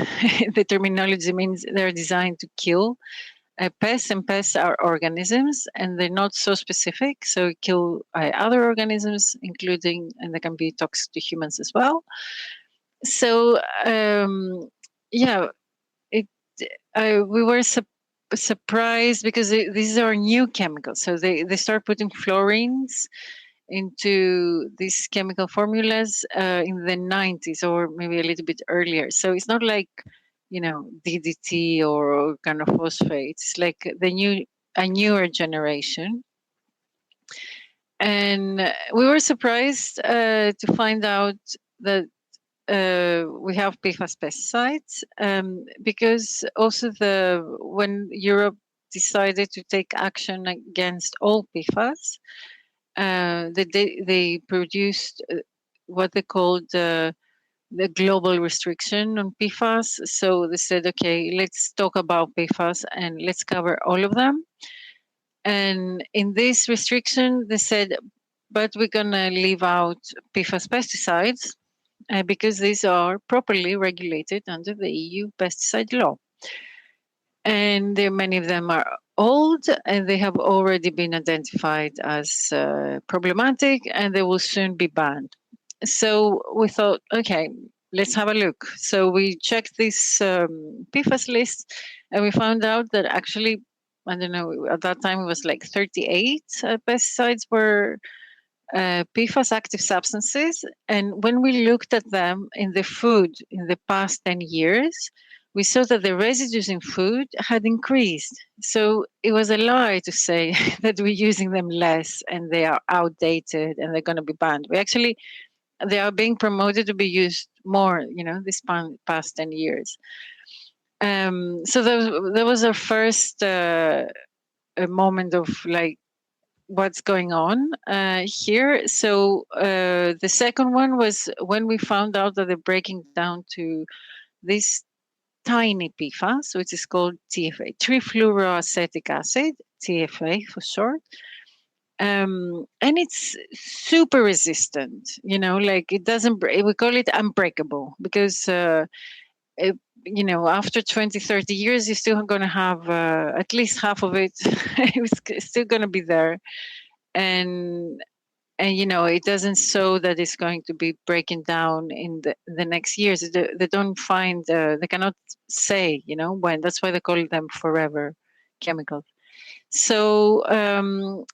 the terminology means they're designed to kill pests, and pests are organisms, and they're not so specific, so kill other organisms, including, and they can be toxic to humans as well. So yeah, we were surprised because these are new chemicals. So they start putting fluorines into these chemical formulas in the 90s or maybe a little bit earlier. So it's not like, DDT or kind of phosphates. It's like a newer generation. And we were surprised to find out that we have PFAS pesticides because also when Europe decided to take action against all PFAS, they produced what they called the global restriction on PFAS. So they said, okay, let's talk about PFAS and let's cover all of them. And in this restriction, they said, but we're going to leave out PFAS pesticides because these are properly regulated under the EU pesticide law. And many of them are old and they have already been identified as problematic and they will soon be banned. So we thought, okay, let's have a look. So we checked this PFAS list and we found out that actually, I don't know, at that time it was like 38 pesticides were PFAS active substances. And when we looked at them in the food in the past 10 years, we saw that the residues in food had increased. So it was a lie to say that we're using them less and they are outdated and they're going to be banned. They are being promoted to be used more, this past 10 years. So that was our first moment of like, what's going on here. So the second one was when we found out that they're breaking down to this tiny PFAS, which is called TFA, trifluoroacetic acid, TFA for short. And it's super resistant, like it doesn't, we call it unbreakable because, after 20, 30 years, you're still going to have at least half of it. It's still going to be there. And it doesn't show that it's going to be breaking down in the next years. They don't find, they cannot say, when. That's why they call them forever chemicals. So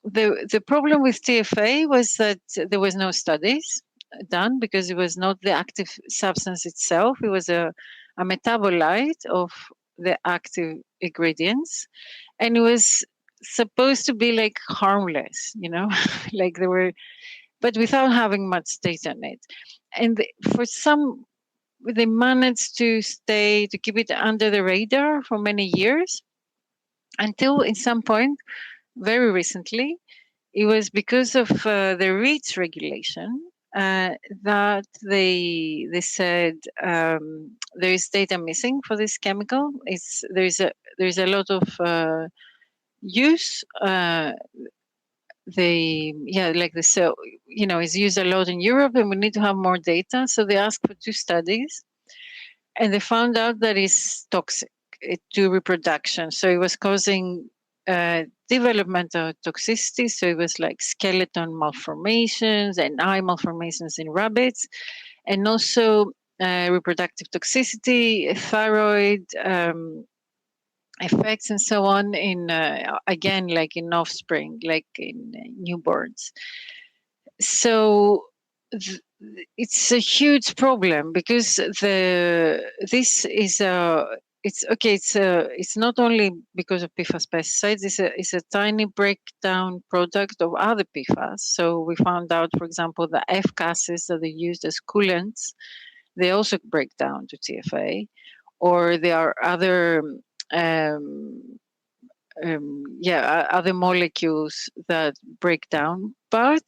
the problem with TFA was that there was no studies done because it was not the active substance itself. It was a metabolite of the active ingredients, and it was supposed to be like harmless, like they were, but without having much data on it. And they managed to keep it under the radar for many years. until in some point, very recently, it was because of the REACH regulation that they said there is data missing for this chemical. There's a lot of use. So it's used a lot in Europe, and we need to have more data. So they asked for 2 studies, and they found out that it's toxic to reproduction. So it was causing developmental toxicity. So it was like skeleton malformations and eye malformations in rabbits, and also reproductive toxicity, thyroid effects, and so on in again, like in offspring, like in newborns. So it's a huge problem because this is a it's not only because of PFAS pesticides. It's a tiny breakdown product of other PFAS. So we found out, for example, the F gases that are used as coolants, they also break down to TFA, or there are other other molecules that break down. But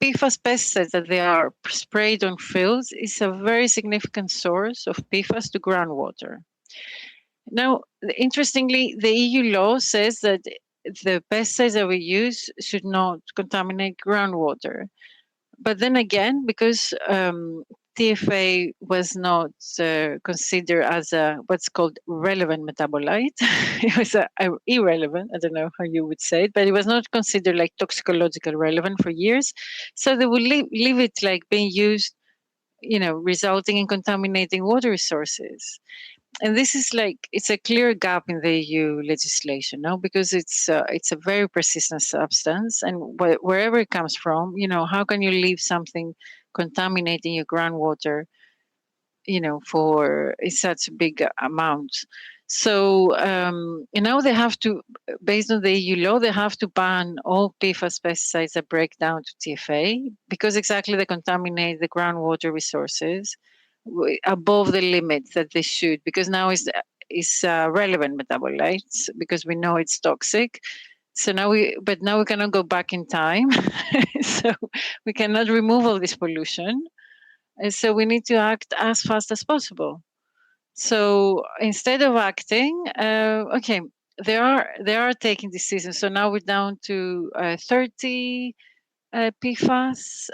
PFAS pesticides that they are sprayed on fields is a very significant source of PFAS to groundwater. Now, interestingly, the EU law says that the pesticides that we use should not contaminate groundwater. But then again, because TFA was not considered as what's called relevant metabolite, it was irrelevant. I don't know how you would say it, but it was not considered like toxicological relevant for years. So they would leave it like being used, resulting in contaminating water resources. And this is like, it's a clear gap in the EU legislation, no? Because it's a very persistent substance, and wherever it comes from, how can you leave something contaminating your groundwater, for such big amounts? So now they have to, based on the EU law, they have to ban all PFAS pesticides that break down to TFA, because exactly they contaminate the groundwater resources above the limit that they should, because now is relevant metabolites, because we know it's toxic. So now we cannot go back in time. So we cannot remove all this pollution, and so we need to act as fast as possible. So instead of acting, they are taking decisions. So now we're down to 30 PFAS.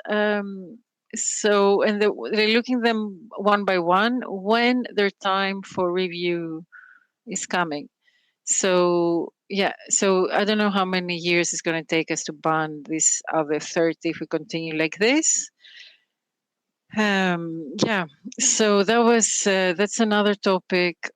And they're looking them one by one when their time for review is coming. So I don't know how many years it's going to take us to ban these other 30 if we continue like this. So that's another topic.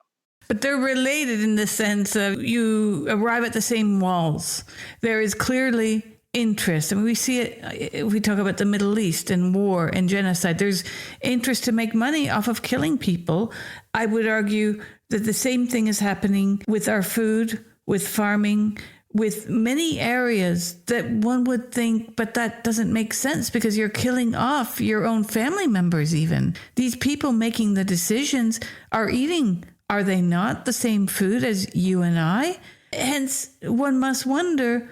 But they're related in the sense of you arrive at the same walls. There is clearly interest. I mean, we see it if we talk about the Middle East and war and genocide. There's interest to make money off of killing people. I would argue that the same thing is happening with our food, with farming, with many areas that one would think, but that doesn't make sense because you're killing off your own family members even. These people making the decisions are eating, are they not, the same food as you and I? Hence, one must wonder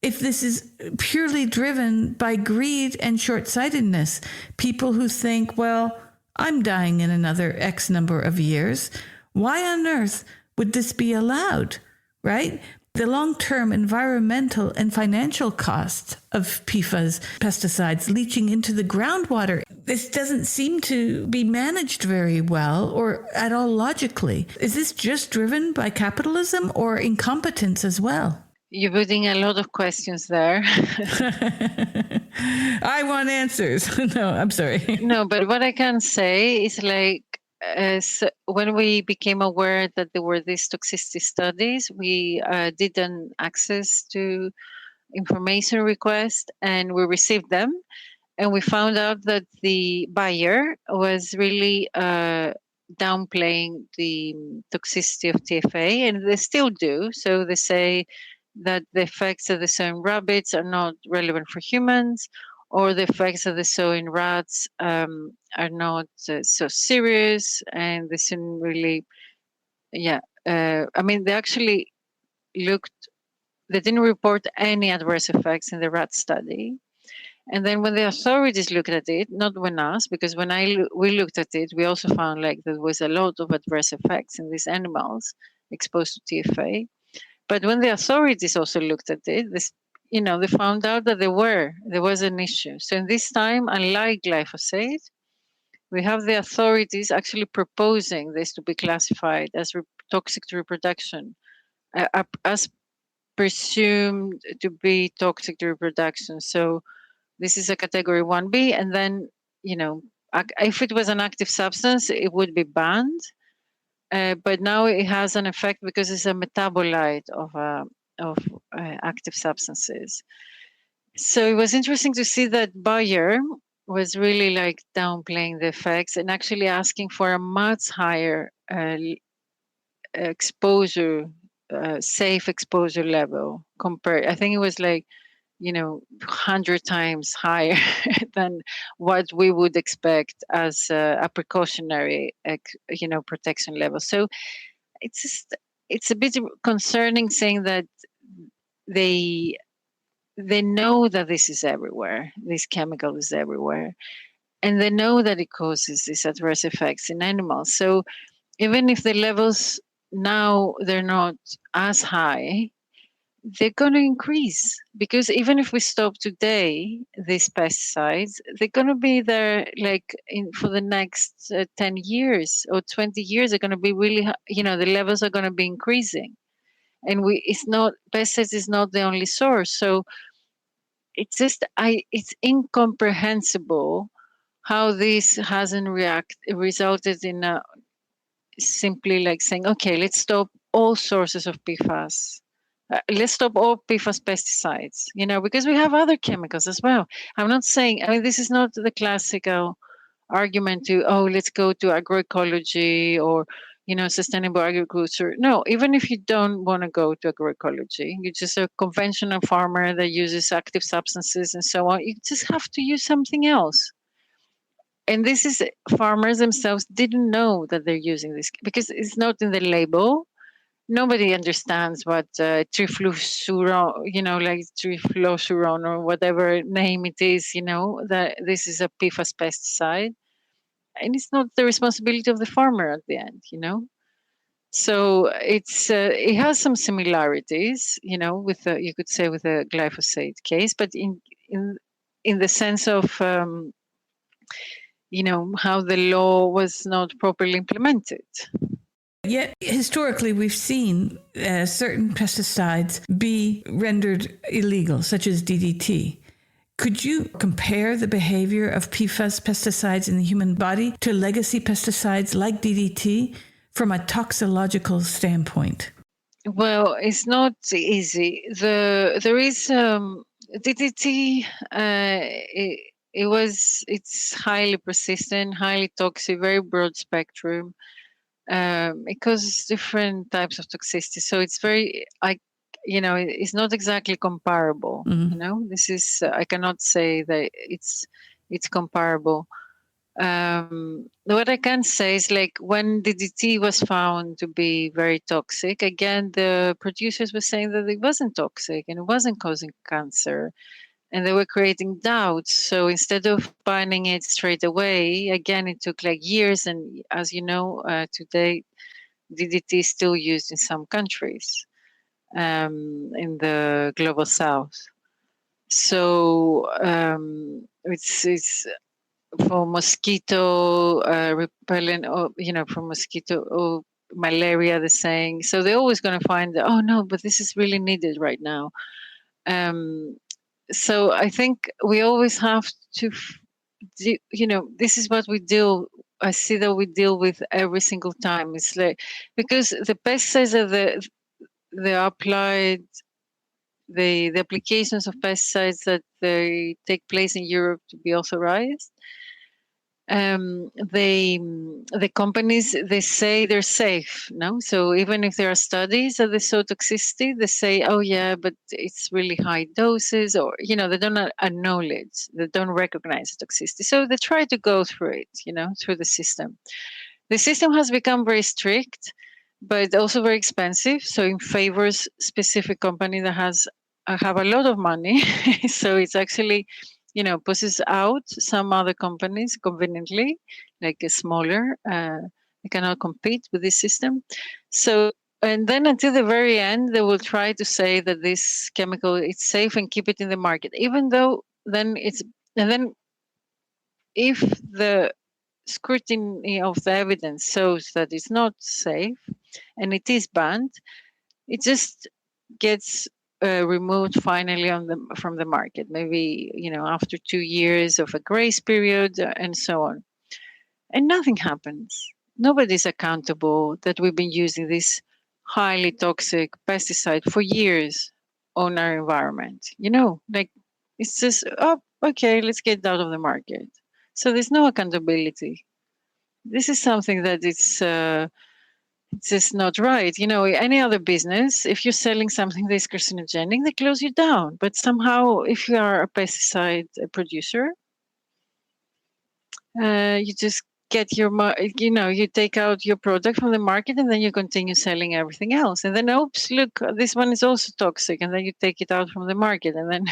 if this is purely driven by greed and short-sightedness. People who think, well, I'm dying in another X number of years. Why on earth would this be allowed, right? The long-term environmental and financial costs of PFAS pesticides leaching into the groundwater, this doesn't seem to be managed very well or at all logically. Is this just driven by capitalism or incompetence as well? You're putting a lot of questions there. I want answers. No, I'm sorry. No, but what I can say is like, when we became aware that there were these toxicity studies, we did an access to information request, and we received them. And we found out that the buyer was really downplaying the toxicity of TFA, and they still do. So they say that the effects that they saw in rabbits are not relevant for humans, or the effects that they saw in rats are not so serious, and they shouldn't really, they actually didn't report any adverse effects in the rat study. And then when the authorities looked at it, not when us, because when we looked at it, we also found like there was a lot of adverse effects in these animals exposed to TFA. But when the authorities also looked at it, they found out that there was an issue. So in this time, unlike glyphosate, we have the authorities actually proposing this to be classified as toxic to reproduction, as presumed to be toxic to reproduction. So this is a category 1B, and then, if it was an active substance, it would be banned. But now it has an effect because it's a metabolite of active substances. So it was interesting to see that Bayer was really like downplaying the effects and actually asking for a much higher exposure, safe exposure level compared. I think it was like 100 times higher than what we would expect as a precautionary, protection level. So it's a bit concerning saying that they know that this is everywhere, this chemical is everywhere, and they know that it causes these adverse effects in animals. So even if the levels now they're not as high, they're going to increase, because even if we stop today these pesticides, they're going to be there like for the next 10 years or 20 years. They're going to be really, the levels are going to be increasing, and pesticides is not the only source. So it's incomprehensible how this hasn't resulted in simply like saying, okay, let's stop all sources of PFAS. Let's stop all PFAS pesticides, because we have other chemicals as well. I'm not saying, this is not the classical argument to, let's go to agroecology or, sustainable agriculture. No, even if you don't want to go to agroecology, you're just a conventional farmer that uses active substances and so on, you just have to use something else. And this is, farmers themselves didn't know that they're using this because it's not in the label. Nobody understands what triflusuron, like triflosuron or whatever name it is, that this is a PFAS pesticide. And it's not the responsibility of the farmer at the end, So it has some similarities, with you could say with the glyphosate case, but in the sense of how the law was not properly implemented. Yet, historically, we've seen certain pesticides be rendered illegal, such as DDT. Could you compare the behavior of PFAS pesticides in the human body to legacy pesticides like DDT from a toxicological standpoint? Well, it's not easy. There is DDT. It's highly persistent, highly toxic, very broad spectrum. It causes different types of toxicity. So it's it's not exactly comparable. Mm-hmm. This is, I cannot say that it's comparable. What I can say is, like, when DDT was found to be very toxic, again, the producers were saying that it wasn't toxic and it wasn't causing cancer. And they were creating doubts. So instead of banning it straight away, again, it took like years. And as you know, today, DDT is still used in some countries in the global south. So it's for mosquito repellent, or for mosquito or malaria, they're saying. So they're always going to find that, oh no, but this is really needed right now. So I think we always have to, this is what we deal. I see that we deal with every single time. It's like, because the pesticides are the applied, the applications of pesticides that they take place in Europe to be authorized. The companies, they say they're safe, no? So even if there are studies that they show toxicity, they say, oh yeah, but it's really high doses, or they don't acknowledge, they don't recognize the toxicity. So they try to go through it, through the system. The system has become very strict, but also very expensive. So it favors specific company that have a lot of money. So it's actually, pushes out some other companies conveniently, like a smaller. They cannot compete with this system. So, and then until the very end, they will try to say that this chemical is safe and keep it in the market, even though and then if the scrutiny of the evidence shows that it's not safe and it is banned, it just gets removed finally from the market. Maybe after 2 years of a grace period and so on, and nothing happens. Nobody's accountable that we've been using this highly toxic pesticide for years on our environment. Like it's just, oh, okay, let's get it out of the market. So there's no accountability. This is something that it's just not right. Any other business, if you're selling something that's carcinogenic, they close you down. But somehow, if you are a pesticide producer, you just get you take out your product from the market and then you continue selling everything else. And then, oops, look, this one is also toxic. And then you take it out from the market. And then,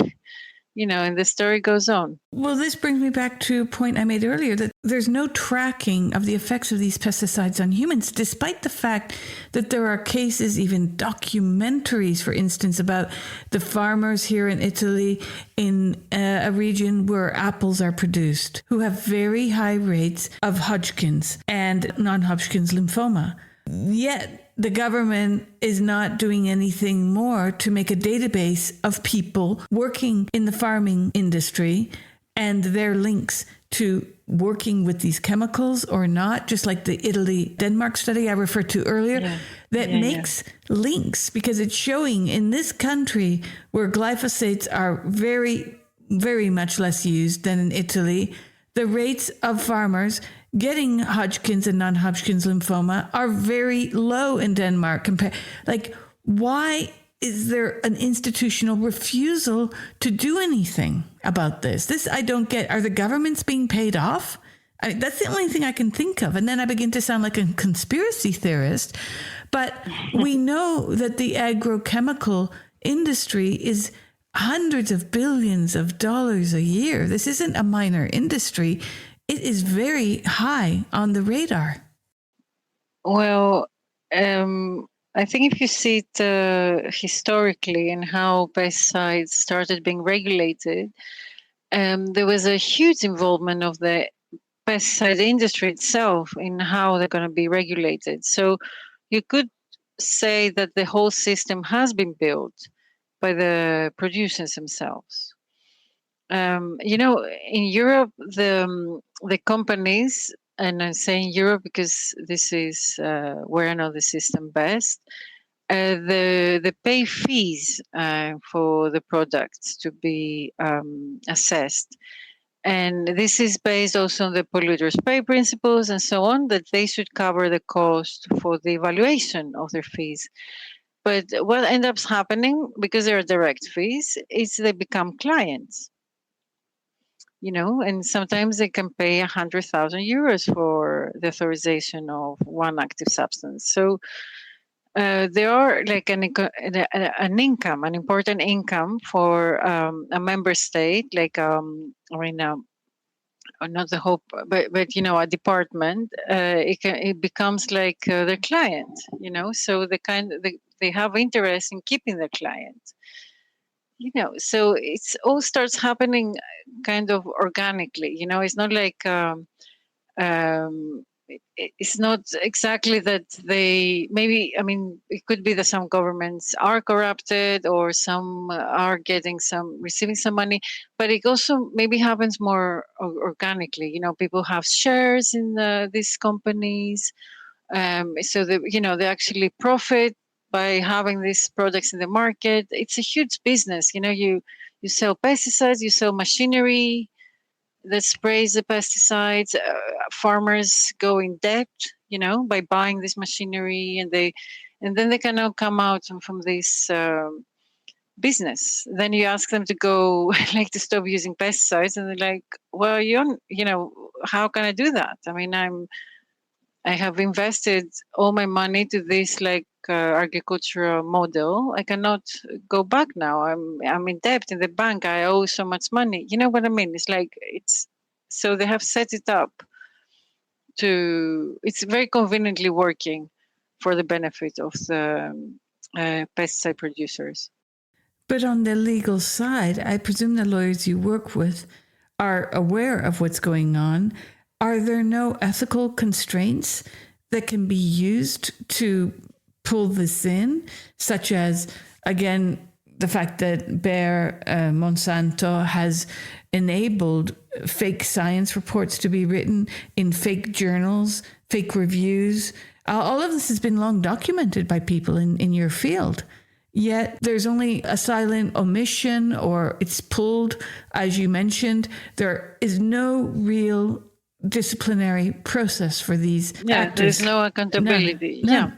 and the story goes on. Well, this brings me back to a point I made earlier that there's no tracking of the effects of these pesticides on humans, despite the fact that there are cases, even documentaries, for instance, about the farmers here in Italy in a region where apples are produced who have very high rates of Hodgkin's and non-Hodgkin's lymphoma. Yet the government is not doing anything more to make a database of people working in the farming industry and their links to working with these chemicals or not, just like the Italy-Denmark study I referred to earlier, that makes links, because it's showing in this country where glyphosates are very, very much less used than in Italy, the rates of farmers getting Hodgkin's and non-Hodgkin's lymphoma are very low in Denmark. Why is there an institutional refusal to do anything about this? This I don't get. Are the governments being paid off? That's the only thing I can think of. And then I begin to sound like a conspiracy theorist. But we know that the agrochemical industry is hundreds of billions of dollars a year. This isn't a minor industry. It is very high on the radar. Well, I think if you see it historically and how pesticides started being regulated, there was a huge involvement of the pesticide industry itself in how they're going to be regulated. So you could say that the whole system has been built by the producers themselves. In Europe, the companies, and I'm saying Europe because this is where I know the system best, they pay fees for the products to be assessed. And this is based also on the polluters pay principles and so on, that they should cover the cost for the evaluation of their fees. But what ends up happening, because there are direct fees, is they become clients. And sometimes they can pay 100,000 euros for the authorization of one active substance. So there are like an income, an important income for a member state, like not the whole, but a department. It becomes like their client. So they have interest in keeping their client. So it's all starts happening kind of organically. It's not like it's not exactly that it could be that some governments are corrupted or some are receiving some money, but it also maybe happens more organically. People have shares in these companies, so they actually profit by having these products in the market. It's a huge business. You sell pesticides, you sell machinery that sprays the pesticides. Farmers go in debt, by buying this machinery, and then they cannot come out from this business. Then you ask them to go to stop using pesticides, and they're like, well, how can I do that? I have invested all my money to this agricultural model. I cannot go back now. I'm in debt in the bank. I owe so much money. You know what I mean? It's so they have set it up it's very conveniently working for the benefit of the pesticide producers. But on the legal side, I presume the lawyers you work with are aware of what's going on. Are there no ethical constraints that can be used to pull this in, such as, again, the fact that Bayer, Monsanto has enabled fake science reports to be written in fake journals, fake reviews? All of this has been long documented by people in your field. Yet there's only a silent omission, or it's pulled, as you mentioned. There is no real disciplinary process for these actors. There's no accountability. None. Yeah,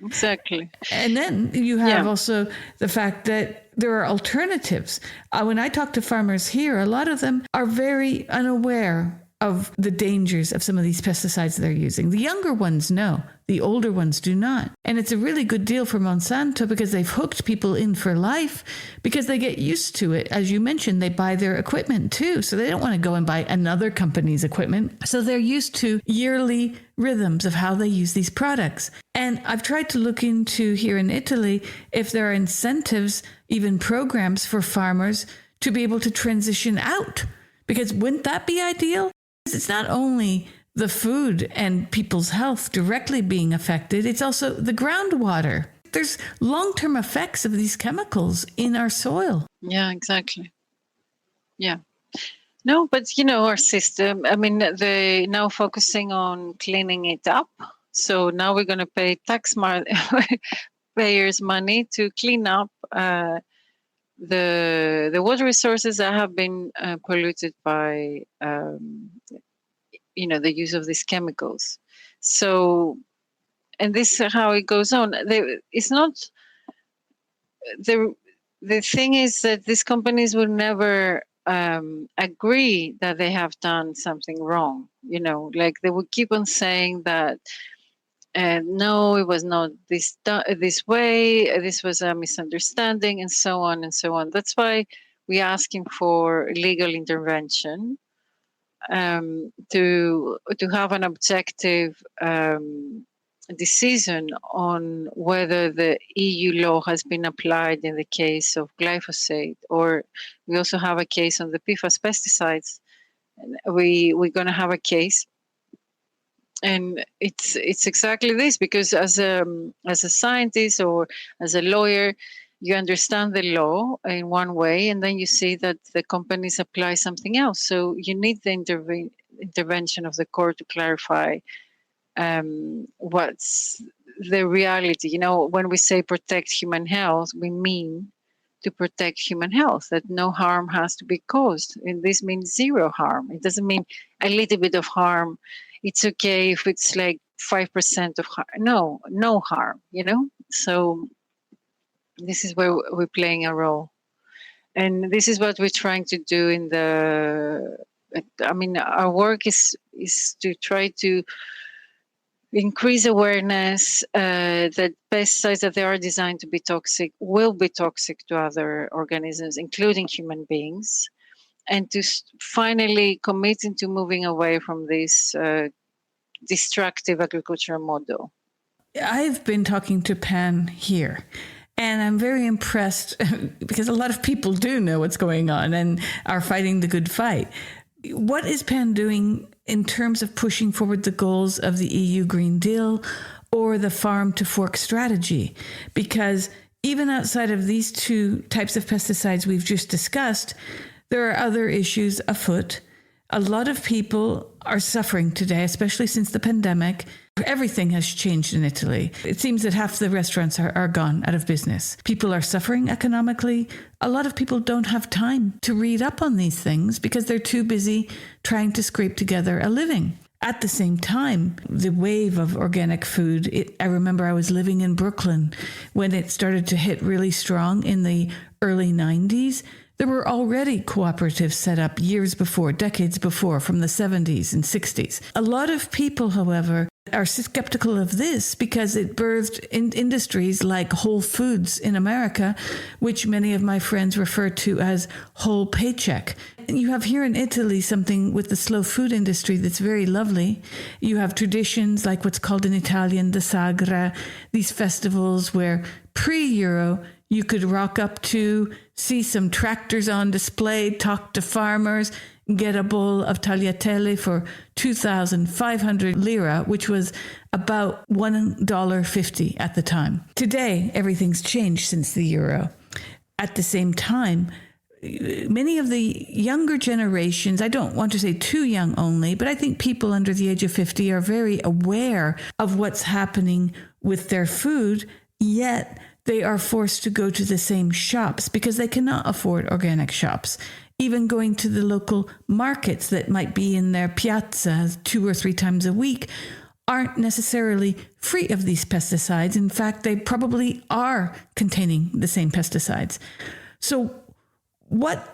exactly. And then you have also the fact that there are alternatives. When I talk to farmers here, a lot of them are very unaware of the dangers of some of these pesticides they're using. The younger ones know, the older ones do not. And it's a really good deal for Monsanto because they've hooked people in for life because they get used to it. As you mentioned, they buy their equipment too. So they don't want to go and buy another company's equipment. So they're used to yearly rhythms of how they use these products. And I've tried to look into here in Italy if there are incentives, even programs for farmers to be able to transition out. Because wouldn't that be ideal? It's not only the food and people's health directly being affected, it's also the groundwater. There's long-term effects of these chemicals in our soil. Yeah, exactly. Yeah. No, but our system, they now focusing on cleaning it up. So now we're going to pay taxpayers money to clean up the water resources that have been polluted by the use of these chemicals. So, and this is how it goes on. It's not the thing is that these companies will never agree that they have done something wrong. They will keep on saying that no, it was not this way. This was a misunderstanding, and so on and so on. That's why we're asking for legal intervention to have an objective decision on whether the EU law has been applied in the case of glyphosate, or we also have a case on the PFAS pesticides. We're going to have a case. And it's exactly this, because as a scientist or as a lawyer, you understand the law in one way, and then you see that the companies apply something else. So you need the intervention of the court to clarify what's the reality. When we say protect human health, we mean to protect human health, that no harm has to be caused. And this means zero harm. It doesn't mean a little bit of harm. It's okay if it's like 5% of harm. No harm, So this is where we're playing a role. And this is what we're trying to do our work is to try to increase awareness that pesticides that they are designed to be toxic will be toxic to other organisms, including human beings, and to finally commit into moving away from this destructive agricultural model. I've been talking to Pan here, and I'm very impressed because a lot of people do know what's going on and are fighting the good fight. What is Pan doing in terms of pushing forward the goals of the EU Green Deal or the farm to fork strategy? Because even outside of these two types of pesticides we've just discussed, there are other issues afoot. A lot of people are suffering today, especially since the pandemic. Everything has changed in Italy. It seems that half the restaurants are gone out of business. People are suffering economically. A lot of people don't have time to read up on these things because they're too busy trying to scrape together a living. At the same time, the wave of organic food, I remember I was living in Brooklyn when it started to hit really strong in the early 90s. There were already cooperatives set up years before, decades before, from the 70s and 60s. A lot of people, however, are skeptical of this because it birthed industries like Whole Foods in America, which many of my friends refer to as whole paycheck. You have here in Italy something with the slow food industry that's very lovely. You have traditions like what's called in Italian the Sagra, these festivals where pre-Euro you could rock up to, see some tractors on display, talk to farmers, get a bowl of tagliatelle for 2,500 lira, which was about $1.50 at the time. Today, everything's changed since the euro. At the same time, many of the younger generations, I don't want to say too young only, but I think people under the age of 50 are very aware of what's happening with their food, yet they are forced to go to the same shops because they cannot afford organic shops. Even going to the local markets that might be in their piazza 2 or 3 times a week aren't necessarily free of these pesticides. In fact, they probably are containing the same pesticides. So what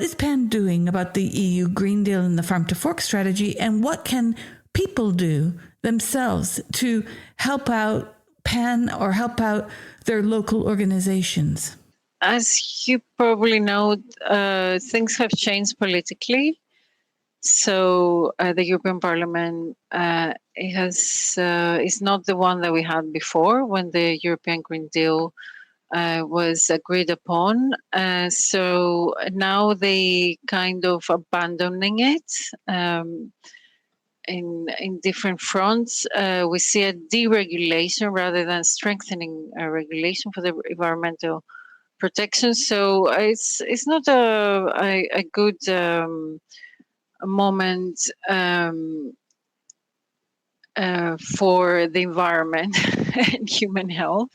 is PAN doing about the EU Green Deal and the Farm to Fork strategy, and what can people do themselves to help out PAN or help out their local organizations? As you probably know, things have changed politically. So the European Parliament is not the one that we had before when the European Green Deal was agreed upon. So now they kind of abandoning it in different fronts. We see a deregulation rather than strengthening regulation for the environmental protection. So it's not a good moment for the environment and human health.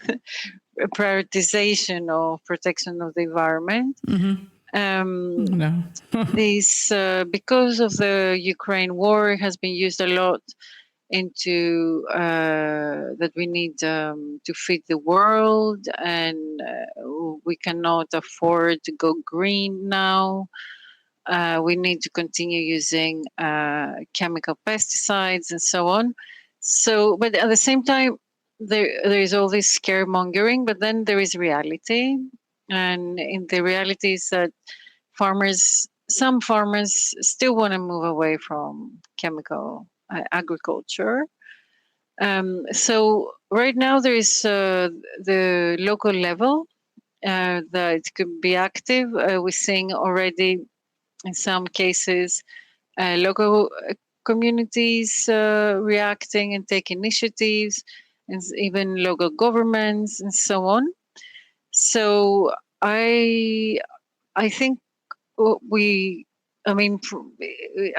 Prioritization of protection of the environment. No. This because of the Ukraine war, it has been used a lot into that we need to feed the world, and we cannot afford to go green now. We need to continue using chemical pesticides and so on. So, but at the same time, there is all this scaremongering, but then there is reality, and in the reality is that some farmers still want to move away from chemical agriculture. So right now there is the local level that could be active. We're seeing already in some cases local communities reacting and take initiatives, and even local governments and so on. So I think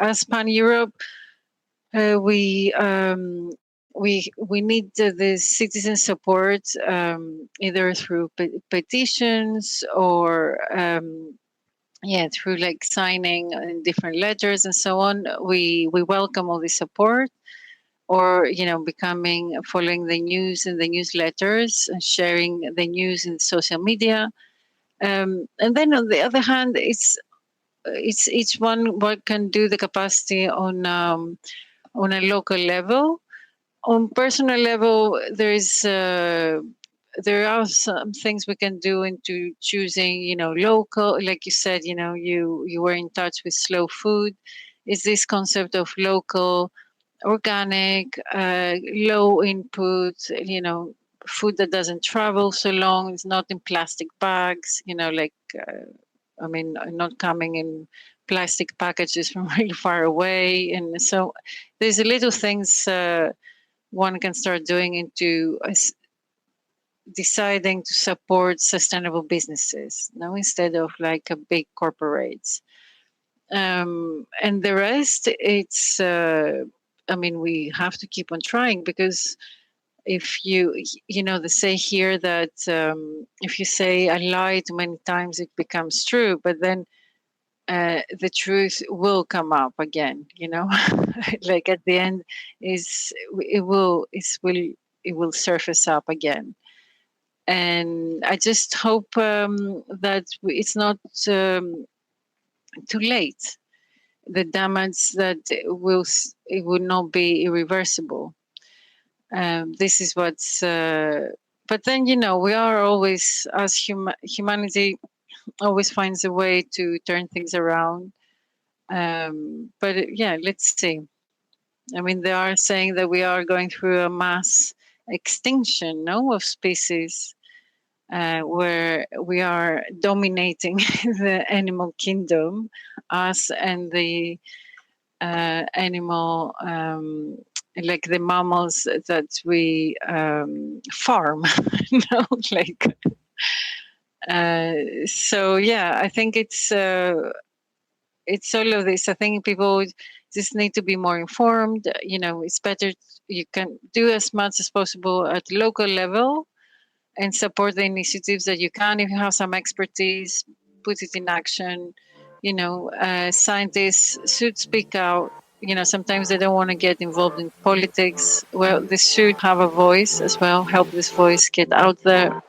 as Pan Europe, we need the citizen support either through petitions or through like signing different letters and so on. We welcome all the support, or following the news and the newsletters and sharing the news in social media. And then on the other hand, it's each one what can do the capacity on a local level. On personal level, there are some things we can do into choosing, local. Like you said, you were in touch with slow food. Is this concept of local, organic, low input, food that doesn't travel so long. It's not in plastic bags, not coming in plastic packages from really far away. And so there's little things one can start doing into deciding to support sustainable businesses, instead of like a big corporates. And the rest, it's, we have to keep on trying, because if they say here that if you say a lie too many times, it becomes true, but then the truth will come up again, like at the end it will surface up again. And I just hope that it's not too late. The damage that it will not be irreversible. this is what's. But then, we are always, as humanity, always finds a way to turn things around. But yeah, let's see. I mean, they are saying that we are going through a mass extinction, of species, where we are dominating the animal kingdom, us and the animal, like the mammals that we farm, like. So yeah, I think it's all of this. I think people just need to be more informed. It's better, you can do as much as possible at local level and support the initiatives that you can. If you have some expertise, put it in action. Scientists should speak out. Sometimes they don't want to get involved in politics. Well, they should have a voice as well, help this voice get out there.